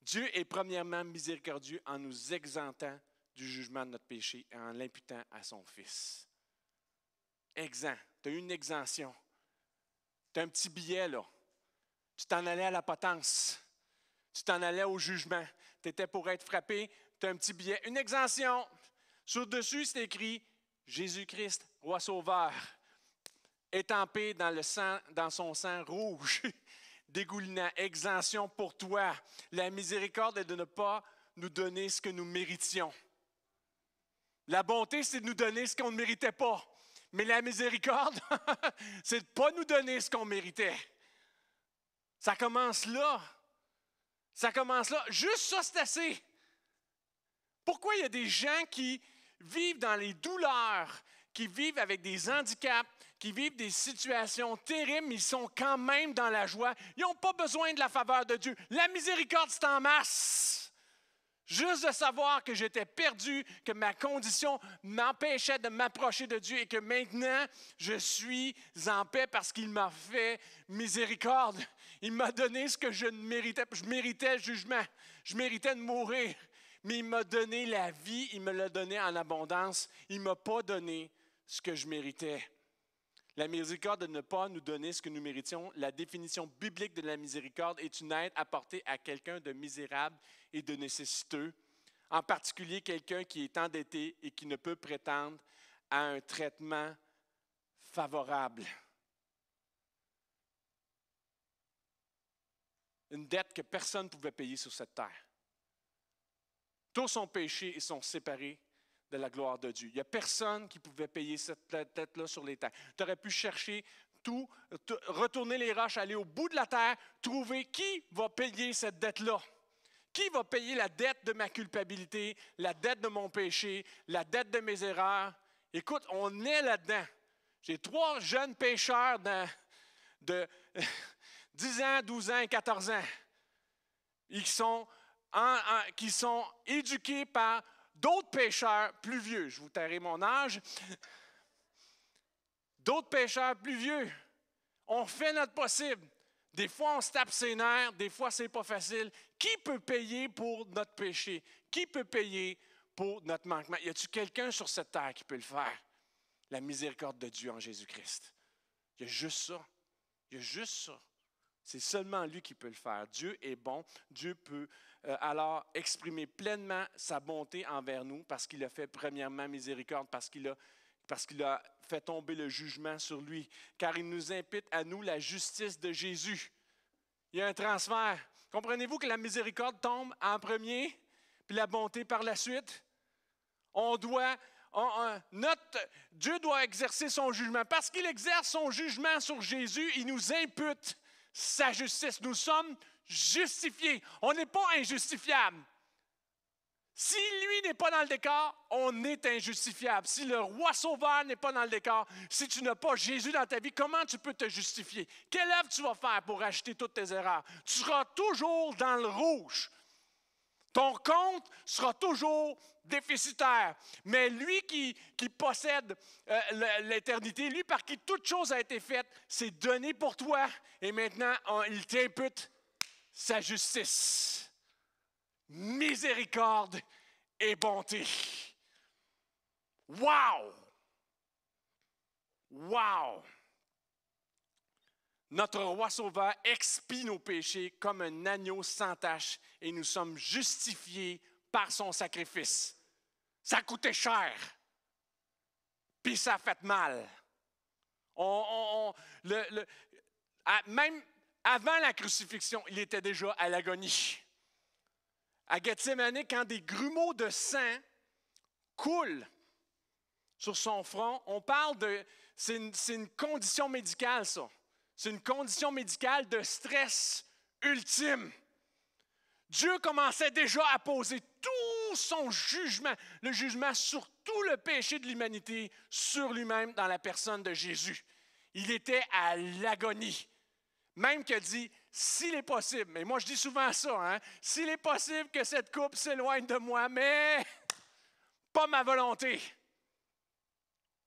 Dieu est premièrement miséricordieux en nous exemptant du jugement de notre péché et en l'imputant à son Fils. Exempt. Tu as eu une exemption. Tu as un petit billet, là. Tu t'en allais à la potence. Tu t'en allais au jugement. Tu étais pour être frappé. Tu as un petit billet. Une exemption. Sur dessus, c'est écrit « Jésus-Christ, roi sauveur, étampé dans son sang rouge, dégoulinant, exemption pour toi. La miséricorde est de ne pas nous donner ce que nous méritions. » La bonté, c'est de nous donner ce qu'on ne méritait pas. Mais la miséricorde, c'est de ne pas nous donner ce qu'on méritait. Ça commence là. Ça commence là. Juste ça, c'est assez. Pourquoi il y a des gens qui vivent dans les douleurs, qui vivent avec des handicaps, qui vivent des situations terribles, mais ils sont quand même dans la joie. Ils n'ont pas besoin de la faveur de Dieu. La miséricorde, c'est en masse. Juste de savoir que j'étais perdu, que ma condition m'empêchait de m'approcher de Dieu et que maintenant, je suis en paix parce qu'il m'a fait miséricorde. Il m'a donné ce que je ne méritais pas. Je méritais le jugement. Je méritais de mourir. Mais il m'a donné la vie. Il me l'a donné en abondance. Il ne m'a pas donné ce que je méritais. La miséricorde de ne pas nous donner ce que nous méritions. La définition biblique de la miséricorde est une aide apportée à quelqu'un de misérable et de nécessiteux, en particulier quelqu'un qui est endetté et qui ne peut prétendre à un traitement favorable. Une dette que personne ne pouvait payer sur cette terre. Tous ont péché et sont séparés de la gloire de Dieu. Il n'y a personne qui pouvait payer cette dette-là sur les terres. Tu aurais pu chercher tout, retourner les roches, aller au bout de la terre, trouver qui va payer cette dette-là. Qui va payer la dette de ma culpabilité, la dette de mon péché, la dette de mes erreurs? Écoute, on est là-dedans. J'ai 3 jeunes pécheurs de 10 ans, 12 ans et 14 ans. Qui sont éduqués par d'autres pécheurs plus vieux. Je vous tairai mon âge. D'autres pécheurs plus vieux. On fait notre possible. Des fois, on se tape ses nerfs. Des fois, ce n'est pas facile. Qui peut payer pour notre péché? Qui peut payer pour notre manquement? Y a-t-il quelqu'un sur cette terre qui peut le faire? La miséricorde de Dieu en Jésus-Christ. Il y a juste ça. Il y a juste ça. C'est seulement lui qui peut le faire. Dieu est bon. Dieu peut alors exprimer pleinement sa bonté envers nous parce qu'il a fait premièrement miséricorde, parce qu'il a fait tomber le jugement sur lui, car il nous impute à nous la justice de Jésus. Il y a un transfert. Comprenez-vous que la miséricorde tombe en premier, puis la bonté par la suite? Dieu doit exercer son jugement. Parce qu'il exerce son jugement sur Jésus, il nous impute sa justice. Nous sommes justifiés. On n'est pas injustifiable. Si lui n'est pas dans le décor, on est injustifiable. Si le roi sauveur n'est pas dans le décor, si tu n'as pas Jésus dans ta vie, comment tu peux te justifier? Quelle œuvre tu vas faire pour racheter toutes tes erreurs? Tu seras toujours dans le rouge. Ton compte sera toujours déficitaire. Mais lui qui possède l'éternité, lui par qui toute chose a été faite, c'est donné pour toi. Et maintenant, il t'impute sa justice, miséricorde et bonté. Wow! Wow! Notre roi sauveur expie nos péchés comme un agneau sans tache et nous sommes justifiés par son sacrifice. Ça a coûté cher, puis ça a fait mal. Même avant la crucifixion, il était déjà à l'agonie. À Gethsémani, quand des grumeaux de sang coulent sur son front, on parle de... C'est une condition médicale, ça. C'est une condition médicale de stress ultime. Dieu commençait déjà à poser tout son jugement, le jugement sur tout le péché de l'humanité, sur lui-même dans la personne de Jésus. Il était à l'agonie. Même qu'il a dit, s'il est possible, mais moi je dis souvent ça, hein, s'il est possible que cette coupe s'éloigne de moi, mais pas ma volonté.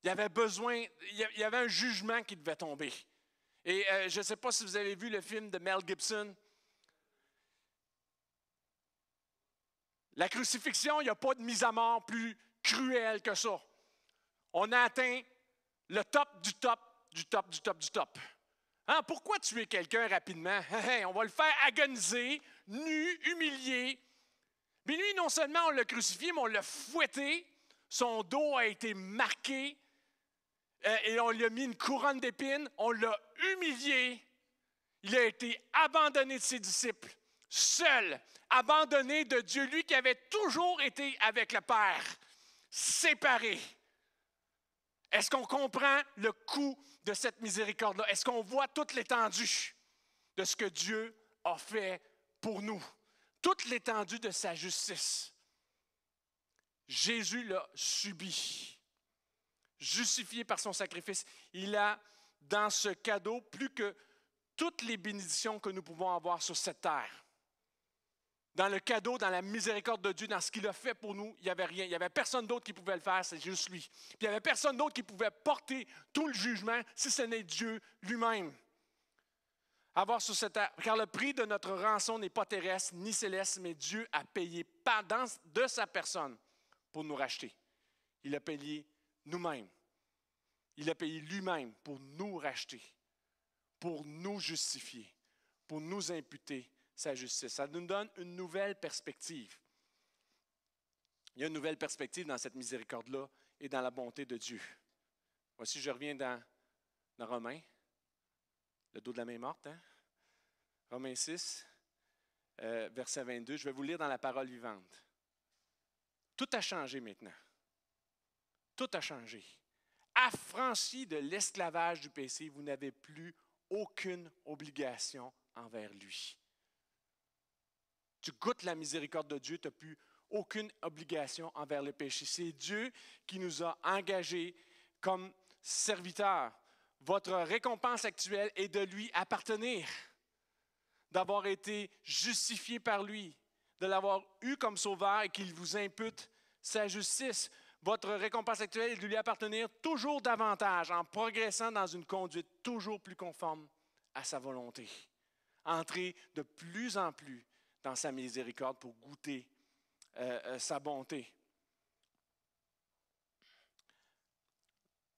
Il y avait besoin, il y avait un jugement qui devait tomber. Et je ne sais pas si vous avez vu le film de Mel Gibson. La crucifixion, il n'y a pas de mise à mort plus cruelle que ça. On a atteint le top du top, du top, du top, du top. Hein, pourquoi tuer quelqu'un rapidement? On va le faire agoniser, nu, humilié. Mais lui, non seulement on l'a crucifié, mais on l'a fouetté. Son dos a été marqué. Et on lui a mis une couronne d'épines, on l'a humilié. Il a été abandonné de ses disciples, seul, abandonné de Dieu, lui qui avait toujours été avec le Père, séparé. Est-ce qu'on comprend le coût de cette miséricorde-là? Est-ce qu'on voit toute l'étendue de ce que Dieu a fait pour nous? Toute l'étendue de sa justice. Jésus l'a subi. Justifié par son sacrifice, il a dans ce cadeau plus que toutes les bénédictions que nous pouvons avoir sur cette terre. Dans le cadeau, dans la miséricorde de Dieu, dans ce qu'il a fait pour nous, il n'y avait rien. Il n'y avait personne d'autre qui pouvait le faire, c'est juste lui. Puis il n'y avait personne d'autre qui pouvait porter tout le jugement si ce n'est Dieu lui-même. Avoir sur cette terre, car le prix de notre rançon n'est pas terrestre ni céleste, mais Dieu a payé de sa personne pour nous racheter. Il a payé nous-mêmes. Il a payé lui-même pour nous racheter, pour nous justifier, pour nous imputer sa justice. Ça nous donne une nouvelle perspective. Il y a une nouvelle perspective dans cette miséricorde-là et dans la bonté de Dieu. Voici, je reviens dans Romains, le dos de la main morte, hein? Romains 6, verset 22. Je vais vous lire dans la parole vivante. Tout a changé maintenant. Tout a changé. Affranchi de l'esclavage du péché, vous n'avez plus aucune obligation envers lui. Tu goûtes la miséricorde de Dieu, tu n'as plus aucune obligation envers le péché. C'est Dieu qui nous a engagés comme serviteurs. Votre récompense actuelle est de lui appartenir, d'avoir été justifié par lui, de l'avoir eu comme sauveur et qu'il vous impute sa justice. Votre récompense actuelle est de lui appartenir toujours davantage en progressant dans une conduite toujours plus conforme à sa volonté. Entrez de plus en plus dans sa miséricorde pour goûter sa bonté.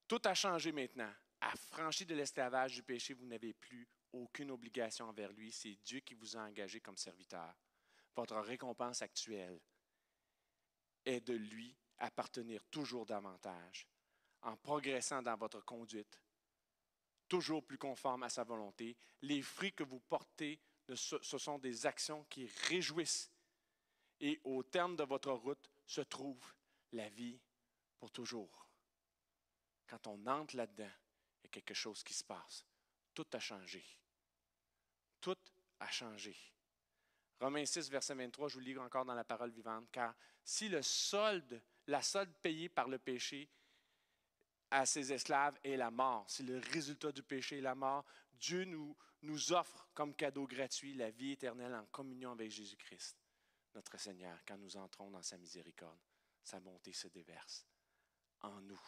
Tout a changé maintenant. Affranchi de l'esclavage du péché, vous n'avez plus aucune obligation envers lui. C'est Dieu qui vous a engagé comme serviteur. Votre récompense actuelle est de lui appartenir toujours davantage, en progressant dans votre conduite, toujours plus conforme à sa volonté. Les fruits que vous portez, ce sont des actions qui réjouissent. Et au terme de votre route se trouve la vie pour toujours. Quand on entre là-dedans, il y a quelque chose qui se passe. Tout a changé. tout a changé. Romains 6, verset 23, je vous lis encore dans la parole vivante. Car si la solde payée par le péché à ses esclaves est la mort, si le résultat du péché est la mort, Dieu nous offre comme cadeau gratuit la vie éternelle en communion avec Jésus-Christ, notre Seigneur, quand nous entrons dans sa miséricorde. Sa bonté se déverse en nous.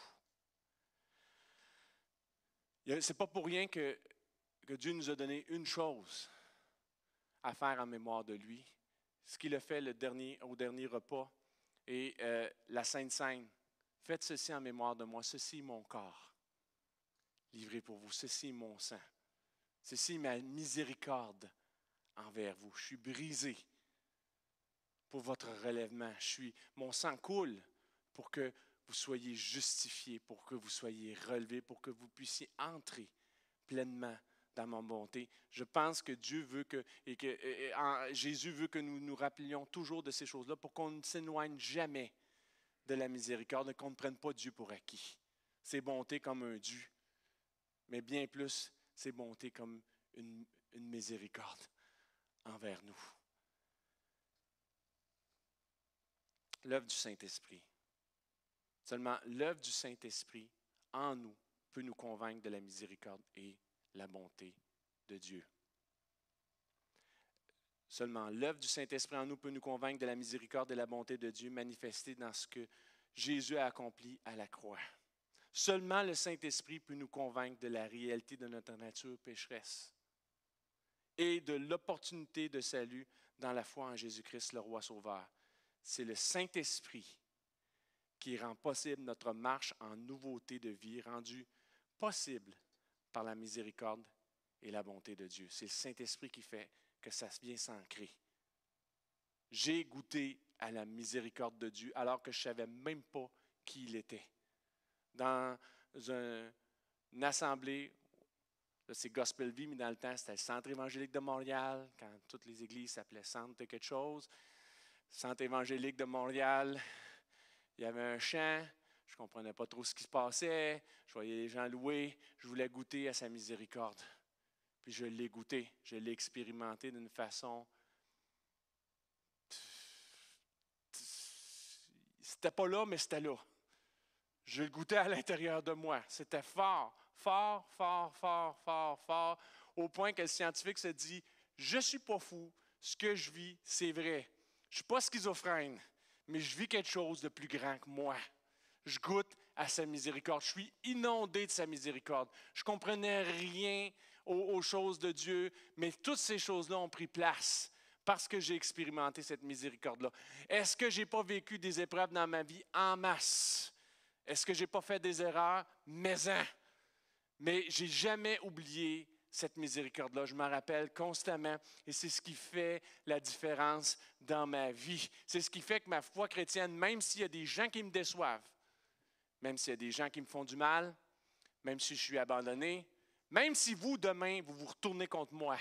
Ce n'est pas pour rien que Dieu nous a donné une chose à faire en mémoire de lui. Ce qu'il a fait au dernier repas et la Sainte Seine. Faites ceci en mémoire de moi. Ceci est mon corps, livré pour vous. Ceci est mon sang. Ceci est ma miséricorde envers vous. Je suis brisé pour votre relèvement. Mon sang coule pour que vous soyez justifiés, pour que vous soyez relevés, pour que vous puissiez entrer pleinement dans ma bonté. Je pense que Dieu veut Jésus veut que nous nous rappelions toujours de ces choses-là pour qu'on ne s'éloigne jamais de la miséricorde, qu'on ne prenne pas Dieu pour acquis. Ses bontés comme un dû, mais bien plus, ses bontés comme une miséricorde envers nous. L'œuvre du Saint-Esprit. Seulement l'œuvre du Saint-Esprit en nous peut nous convaincre de la miséricorde et la bonté de Dieu. Seulement l'œuvre du Saint-Esprit en nous peut nous convaincre de la miséricorde et la bonté de Dieu manifestée dans ce que Jésus a accompli à la croix. Seulement le Saint-Esprit peut nous convaincre de la réalité de notre nature pécheresse et de l'opportunité de salut dans la foi en Jésus-Christ, le Roi Sauveur. C'est le Saint-Esprit qui rend possible notre marche en nouveauté de vie, rendue possible par la miséricorde et la bonté de Dieu. C'est le Saint-Esprit qui fait que ça vient s'ancrer. J'ai goûté à la miséricorde de Dieu alors que je ne savais même pas qui il était. Dans une assemblée, là, c'est Gospel Vie, mais dans le temps, c'était le Centre évangélique de Montréal, quand toutes les églises s'appelaient Centre de quelque chose. Centre évangélique de Montréal, il y avait un chant, je ne comprenais pas trop ce qui se passait, je voyais les gens louer, je voulais goûter à sa miséricorde. Puis je l'ai goûté, je l'ai expérimenté d'une façon... C'était pas là, mais c'était là. Je le goûtais à l'intérieur de moi. C'était fort, fort, fort, fort, fort, fort, au point que le scientifique se dit, je ne suis pas fou, ce que je vis, c'est vrai. Je ne suis pas schizophrène, mais je vis quelque chose de plus grand que moi. Je goûte à sa miséricorde. Je suis inondé de sa miséricorde. Je ne comprenais rien aux choses de Dieu, mais toutes ces choses-là ont pris place parce que j'ai expérimenté cette miséricorde-là. Est-ce que je n'ai pas vécu des épreuves dans ma vie en masse? Est-ce que je n'ai pas fait des erreurs? Mais je n'ai jamais oublié cette miséricorde-là. Je m'en rappelle constamment et c'est ce qui fait la différence dans ma vie. C'est ce qui fait que ma foi chrétienne, même s'il y a des gens qui me déçoivent, même s'il y a des gens qui me font du mal, même si je suis abandonné, même si vous, demain, vous vous retournez contre moi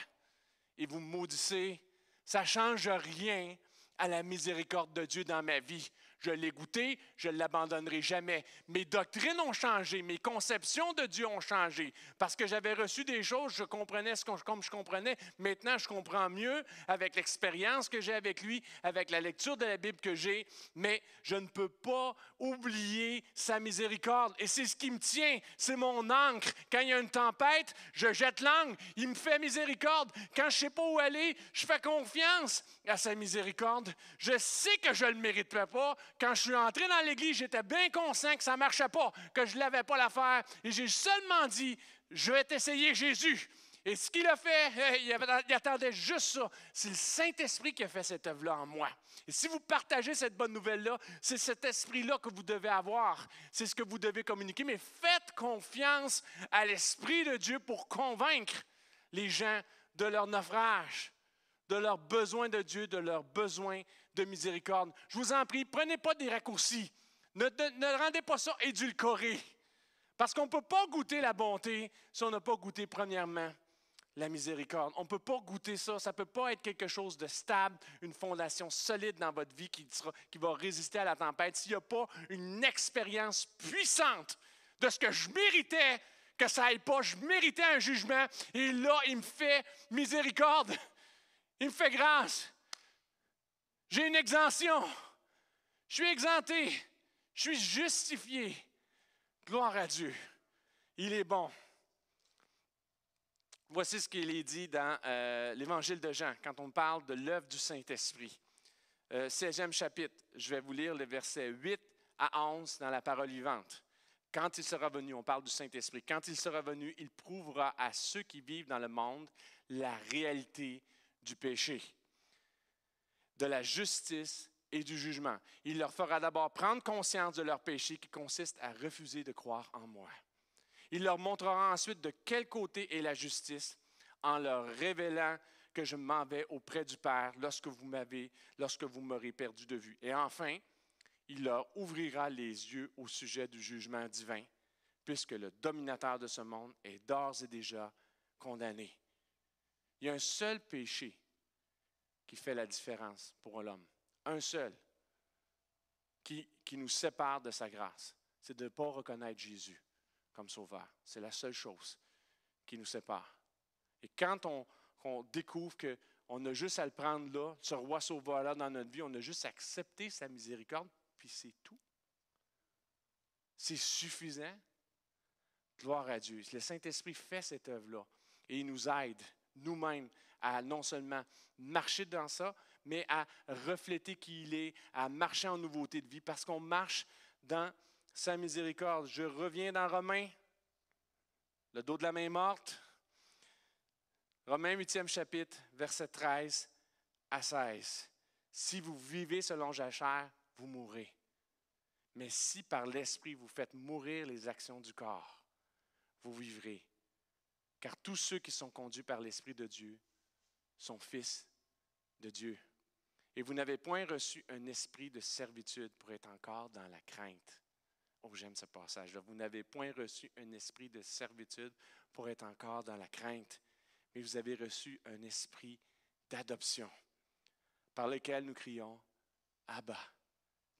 et vous me maudissez, ça ne change rien à la miséricorde de Dieu dans ma vie. Je l'ai goûté, je ne l'abandonnerai jamais. Mes doctrines ont changé, mes conceptions de Dieu ont changé. Parce que j'avais reçu des choses, je comprenais comme je comprenais. Maintenant, je comprends mieux avec l'expérience que j'ai avec lui, avec la lecture de la Bible que j'ai. Mais je ne peux pas oublier sa miséricorde. Et c'est ce qui me tient, c'est mon ancre. Quand il y a une tempête, je jette l'angle, il me fait miséricorde. Quand je ne sais pas où aller, je fais confiance à sa miséricorde. Je sais que je ne le mériterais pas. Quand je suis entré dans l'Église, j'étais bien conscient que ça ne marchait pas, que je n'avais pas l'affaire. Et j'ai seulement dit, je vais t'essayer Jésus. Et ce qu'il a fait, il attendait juste ça. C'est le Saint-Esprit qui a fait cette œuvre-là en moi. Et si vous partagez cette bonne nouvelle-là, c'est cet esprit-là que vous devez avoir. C'est ce que vous devez communiquer. Mais faites confiance à l'Esprit de Dieu pour convaincre les gens de leur naufrage, de leurs besoins de Dieu, de leurs besoins de miséricorde. Je vous en prie, prenez pas des raccourcis. Ne rendez pas ça édulcoré. Parce qu'on ne peut pas goûter la bonté si on n'a pas goûté premièrement la miséricorde. On ne peut pas goûter ça. Ça ne peut pas être quelque chose de stable, une fondation solide dans votre vie qui va résister à la tempête s'il n'y a pas une expérience puissante de ce que je méritais que ça aille pas. Je méritais un jugement. Et là, il me fait miséricorde. Il me fait grâce. J'ai une exemption. Je suis exempté. Je suis justifié. Gloire à Dieu. Il est bon. Voici ce qu'il est dit dans l'Évangile de Jean, quand on parle de l'œuvre du Saint-Esprit. 16e chapitre, je vais vous lire les versets 8 à 11 dans la parole vivante. Quand il sera venu, on parle du Saint-Esprit, quand il sera venu, il prouvera à ceux qui vivent dans le monde la réalité du péché, de la justice et du jugement. Il leur fera d'abord prendre conscience de leur péché qui consiste à refuser de croire en moi. Il leur montrera ensuite de quel côté est la justice en leur révélant que je m'en vais auprès du Père lorsque vous m'aurez perdu de vue. Et enfin, il leur ouvrira les yeux au sujet du jugement divin, puisque le dominateur de ce monde est d'ores et déjà condamné. Il y a un seul péché qui fait la différence pour l'homme. Un seul qui nous sépare de sa grâce. C'est de ne pas reconnaître Jésus comme sauveur. C'est la seule chose qui nous sépare. Et quand on découvre qu'on a juste à le prendre là, ce roi sauveur-là dans notre vie, on a juste à accepter sa miséricorde, puis c'est tout. C'est suffisant. Gloire à Dieu. Le Saint-Esprit fait cette œuvre-là et il nous aide nous-mêmes à non seulement marcher dans ça, mais à refléter qui il est, à marcher en nouveauté de vie, parce qu'on marche dans sa miséricorde. Je reviens dans Romains, le dos de la main morte. Romains 8e chapitre, versets 13 à 16. Si vous vivez selon la chair, vous mourrez. Mais si par l'Esprit vous faites mourir les actions du corps, vous vivrez. Car tous ceux qui sont conduits par l'Esprit de Dieu sont fils de Dieu. Et vous n'avez point reçu un esprit de servitude pour être encore dans la crainte. Oh, j'aime ce passage-là. Vous n'avez point reçu un esprit de servitude pour être encore dans la crainte, mais vous avez reçu un esprit d'adoption, par lequel nous crions « Abba,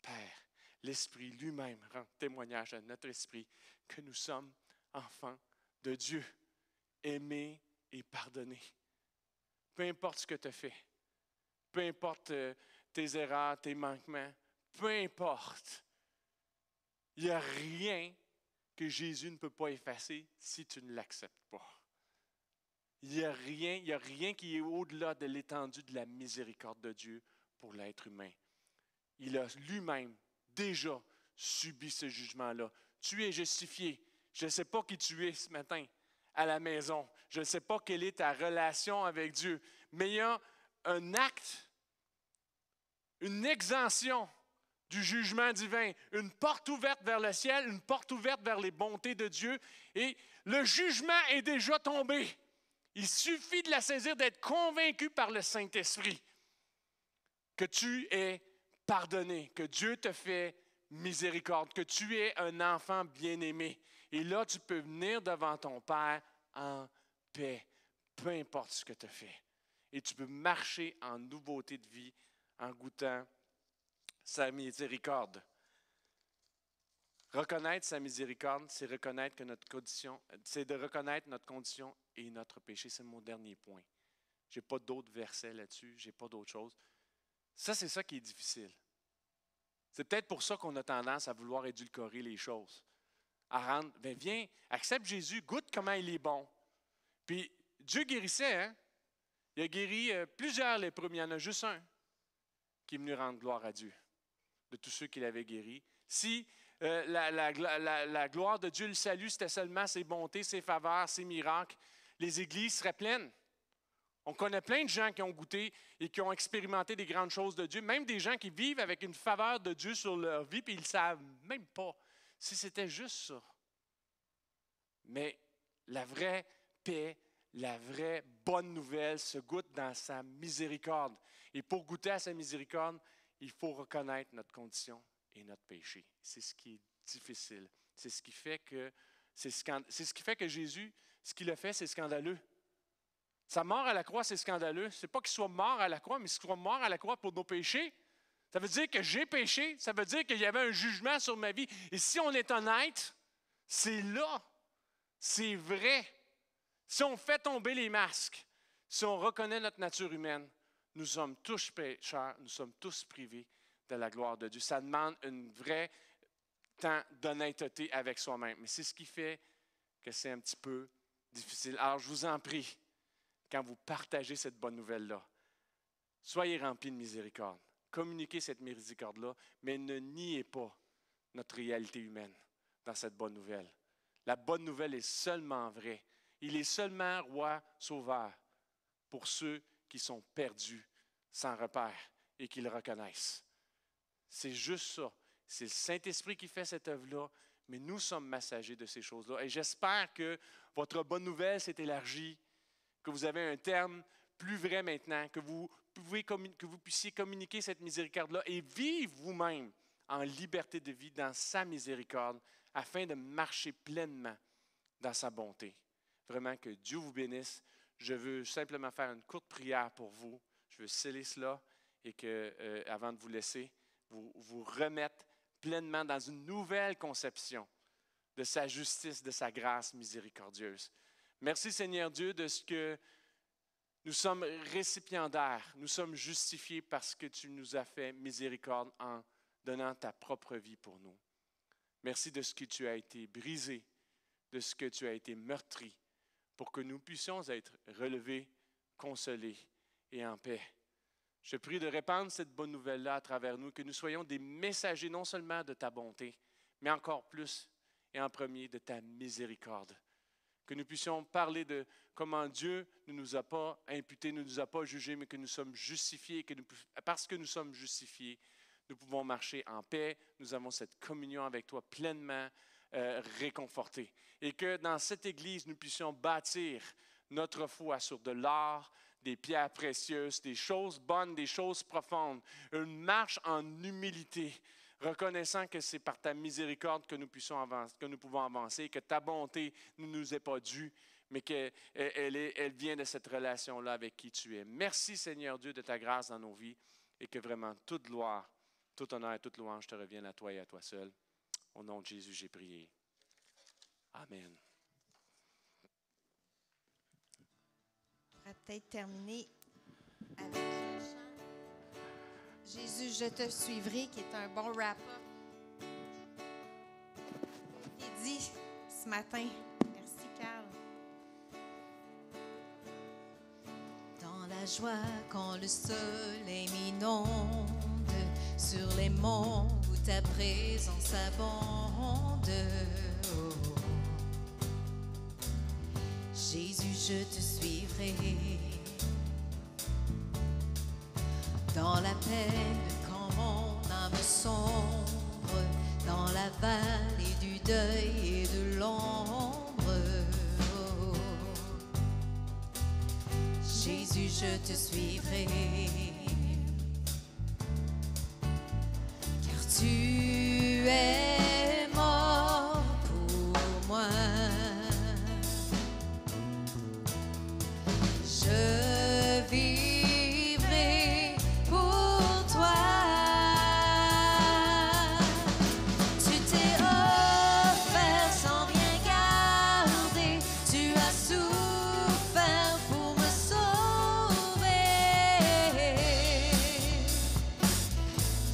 Père ». L'Esprit lui-même rend témoignage à notre esprit que nous sommes enfants de Dieu, aimés et pardonnés. Peu importe ce que tu as fait, peu importe tes erreurs, tes manquements, peu importe. Il n'y a rien que Jésus ne peut pas effacer si tu ne l'acceptes pas. Il n'y a rien qui est au-delà de l'étendue de la miséricorde de Dieu pour l'être humain. Il a lui-même déjà subi ce jugement-là. Tu es justifié. Je ne sais pas qui tu es ce matin à la maison. Je ne sais pas quelle est ta relation avec Dieu. Mais il y a un acte, une exemption du jugement divin, une porte ouverte vers le ciel, une porte ouverte vers les bontés de Dieu. Et le jugement est déjà tombé. Il suffit de la saisir, d'être convaincu par le Saint-Esprit que tu es pardonné, que Dieu te fait miséricorde, que tu es un enfant bien-aimé. Et là, tu peux venir devant ton Père en paix, peu importe ce que tu as fait. Et tu peux marcher en nouveauté de vie en goûtant sa miséricorde. Reconnaître sa miséricorde, c'est reconnaître que notre condition, c'est de reconnaître notre condition et notre péché. C'est mon dernier point. Je n'ai pas d'autres versets là-dessus, je n'ai pas d'autres choses. Ça, c'est ça qui est difficile. C'est peut-être pour ça qu'on a tendance à vouloir édulcorer les choses. À rendre, bien viens, accepte Jésus, goûte comment il est bon. Puis Dieu guérissait, hein? Il a guéri plusieurs lépreux, mais il y en a juste un qui est venu rendre gloire à Dieu, de tous ceux qu'il avait guéris. Si la gloire de Dieu, le salut, c'était seulement ses bontés, ses faveurs, ses miracles, les églises seraient pleines. On connaît plein de gens qui ont goûté et qui ont expérimenté des grandes choses de Dieu, même des gens qui vivent avec une faveur de Dieu sur leur vie, puis ils ne savent même pas si c'était juste ça. Mais la vraie paix, la vraie bonne nouvelle se goûte dans sa miséricorde. Et pour goûter à sa miséricorde, il faut reconnaître notre condition et notre péché. C'est ce qui est difficile. C'est ce qui fait que Jésus, ce qu'il a fait, c'est scandaleux. Sa mort à la croix, c'est scandaleux. Ce n'est pas qu'il soit mort à la croix, mais qu'il soit mort à la croix pour nos péchés. Ça veut dire que j'ai péché. Ça veut dire qu'il y avait un jugement sur ma vie. Et si on est honnête, c'est là c'est vrai. Si on fait tomber les masques, si on reconnaît notre nature humaine, nous sommes tous pécheurs, nous sommes tous privés de la gloire de Dieu. Ça demande un vrai temps d'honnêteté avec soi-même. Mais c'est ce qui fait que c'est un petit peu difficile. Alors, je vous en prie, quand vous partagez cette bonne nouvelle-là, soyez remplis de miséricorde. Communiquez cette miséricorde-là, mais ne niez pas notre réalité humaine dans cette bonne nouvelle. La bonne nouvelle est seulement vraie. Il est seulement roi sauveur pour ceux qui sont perdus, sans repère, et qui le reconnaissent. C'est juste ça. C'est le Saint-Esprit qui fait cette œuvre-là, mais nous sommes messagers de ces choses-là. Et j'espère que votre bonne nouvelle s'est élargie, que vous avez un terme plus vrai maintenant, que vous puissiez communiquer cette miséricorde-là et vivre vous-même en liberté de vie dans sa miséricorde, afin de marcher pleinement dans sa bonté. Vraiment, que Dieu vous bénisse. Je veux simplement faire une courte prière pour vous. Je veux sceller cela et que, avant de vous laisser, vous remettre pleinement dans une nouvelle conception de sa justice, de sa grâce miséricordieuse. Merci Seigneur Dieu de ce que nous sommes récipiendaires, nous sommes justifiés parce que tu nous as fait miséricorde en donnant ta propre vie pour nous. Merci de ce que tu as été brisé, de ce que tu as été meurtri, pour que nous puissions être relevés, consolés et en paix. Je prie de répandre cette bonne nouvelle-là à travers nous, que nous soyons des messagers non seulement de ta bonté, mais encore plus et en premier de ta miséricorde. Que nous puissions parler de comment Dieu ne nous a pas imputés, ne nous a pas jugés, mais que nous sommes justifiés, que parce que nous sommes justifiés, nous pouvons marcher en paix, nous avons cette communion avec toi pleinement réconfortée. Et que dans cette Église, nous puissions bâtir notre foi sur de l'or, des pierres précieuses, des choses bonnes, des choses profondes, une marche en humilité, reconnaissant que c'est par ta miséricorde que nous pouvons avancer, que ta bonté ne nous est pas due, mais qu'elle vient de cette relation-là avec qui tu es. Merci Seigneur Dieu de ta grâce dans nos vies et que vraiment toute gloire, tout honneur et toute louange te reviennent à toi et à toi seul. Au nom de Jésus, j'ai prié. Amen. On va peut-être terminer avec le chant Jésus, je te suivrai, qui est un bon wrap-up. Il dit ce matin. Merci, Carl. Dans la joie, quand le soleil m'inonde, sur les monts où ta présence abonde. Oh. Jésus, je te suivrai. Dans la peine, quand mon âme sombre, dans la vallée du deuil et de l'ombre. Oh. Jésus, je te suivrai. Tu es mort pour moi. Je vivrai pour toi. Tu t'es offert sans rien garder. Tu as souffert pour me sauver.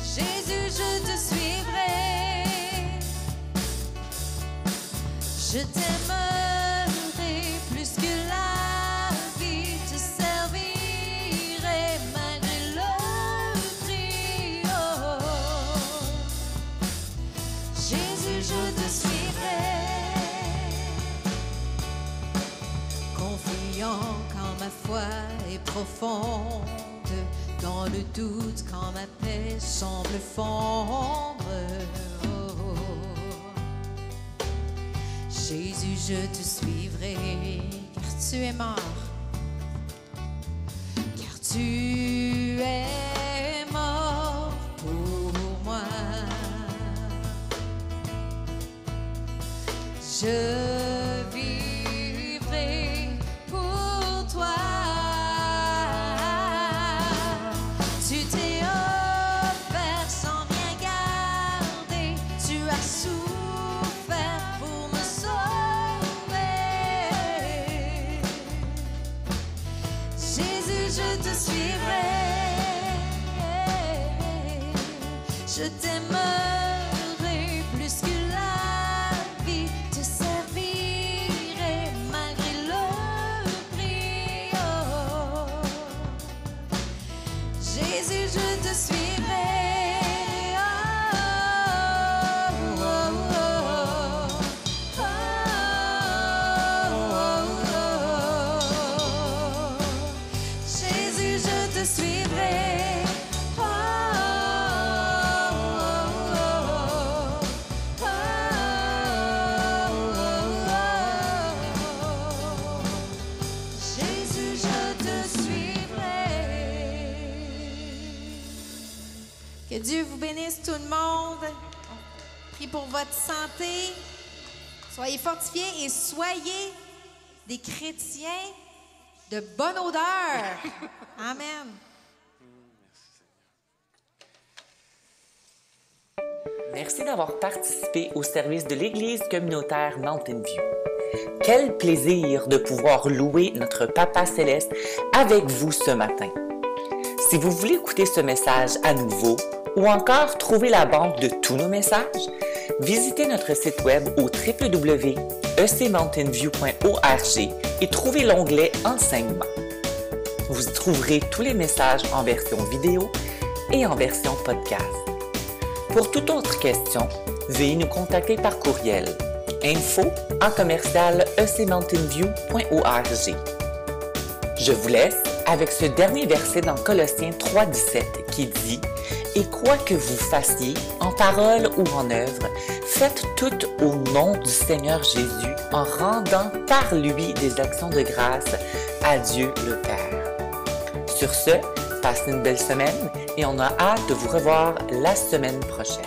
Jésus, je te suivrai. Je t'aimerai plus que la vie, te servirai malgré le prix. Oh. Jésus, je te suivrai. Confiant quand ma foi est profonde, dans le doute quand ma paix semble fondre. Oh. Jésus, je te suivrai, car tu es mort, car tu es mort pour moi. Je vivrai pour toi. Tu t'es offert sans rien garder. Tu as souffert pour me sauver. Jésus, je te suivrai. Je t'aimerai plus que la vie, te servirai malgré le prix. Oh. Jésus, je te suivrai. Oh, oh, oh, oh. Oh, oh, oh. Jésus, je te suivrai. Que Dieu vous bénisse tout le monde. On prie pour votre santé. Soyez fortifiés et soyez des chrétiens de bonne odeur. Amen. Merci d'avoir participé au service de l'Église communautaire Mountain View. Quel plaisir de pouvoir louer notre Papa Céleste avec vous ce matin. Si vous voulez écouter ce message à nouveau ou encore trouver la banque de tous nos messages, visitez notre site web au www.ecmountainview.org et trouvez l'onglet Enseignement. Vous y trouverez tous les messages en version vidéo et en version podcast. Pour toute autre question, veuillez nous contacter par courriel info@ecmountainview.org. Je vous laisse avec ce dernier verset dans Colossiens 3,17 qui dit « Et quoi que vous fassiez, en parole ou en œuvre, faites tout au nom du Seigneur Jésus en rendant par lui des actions de grâce à Dieu le Père. » Sur ce, passez une belle semaine et on a hâte de vous revoir la semaine prochaine.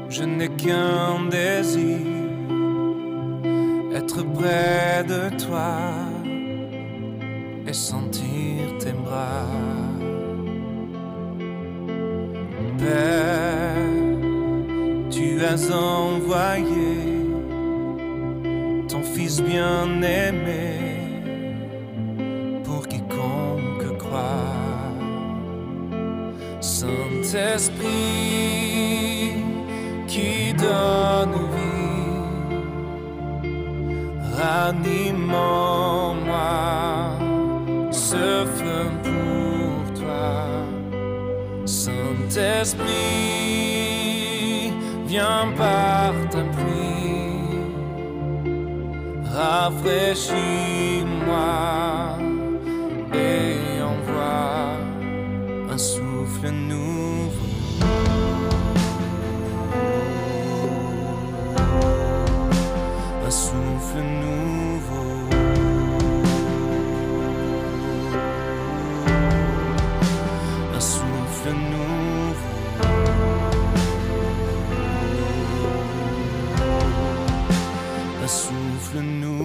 Je n'ai qu'un désir, être près de toi et sentir tes bras. Père, tu as envoyé ton Fils bien-aimé pour quiconque croit. Saint-Esprit qui donne vie, ranime en moi ce feu pour toi. Saint-Esprit, viens par ta pluie, rafraîchis-moi et envoie un souffle nouveau. Un souffle nouveau, un souffle nouveau, un souffle nouveau.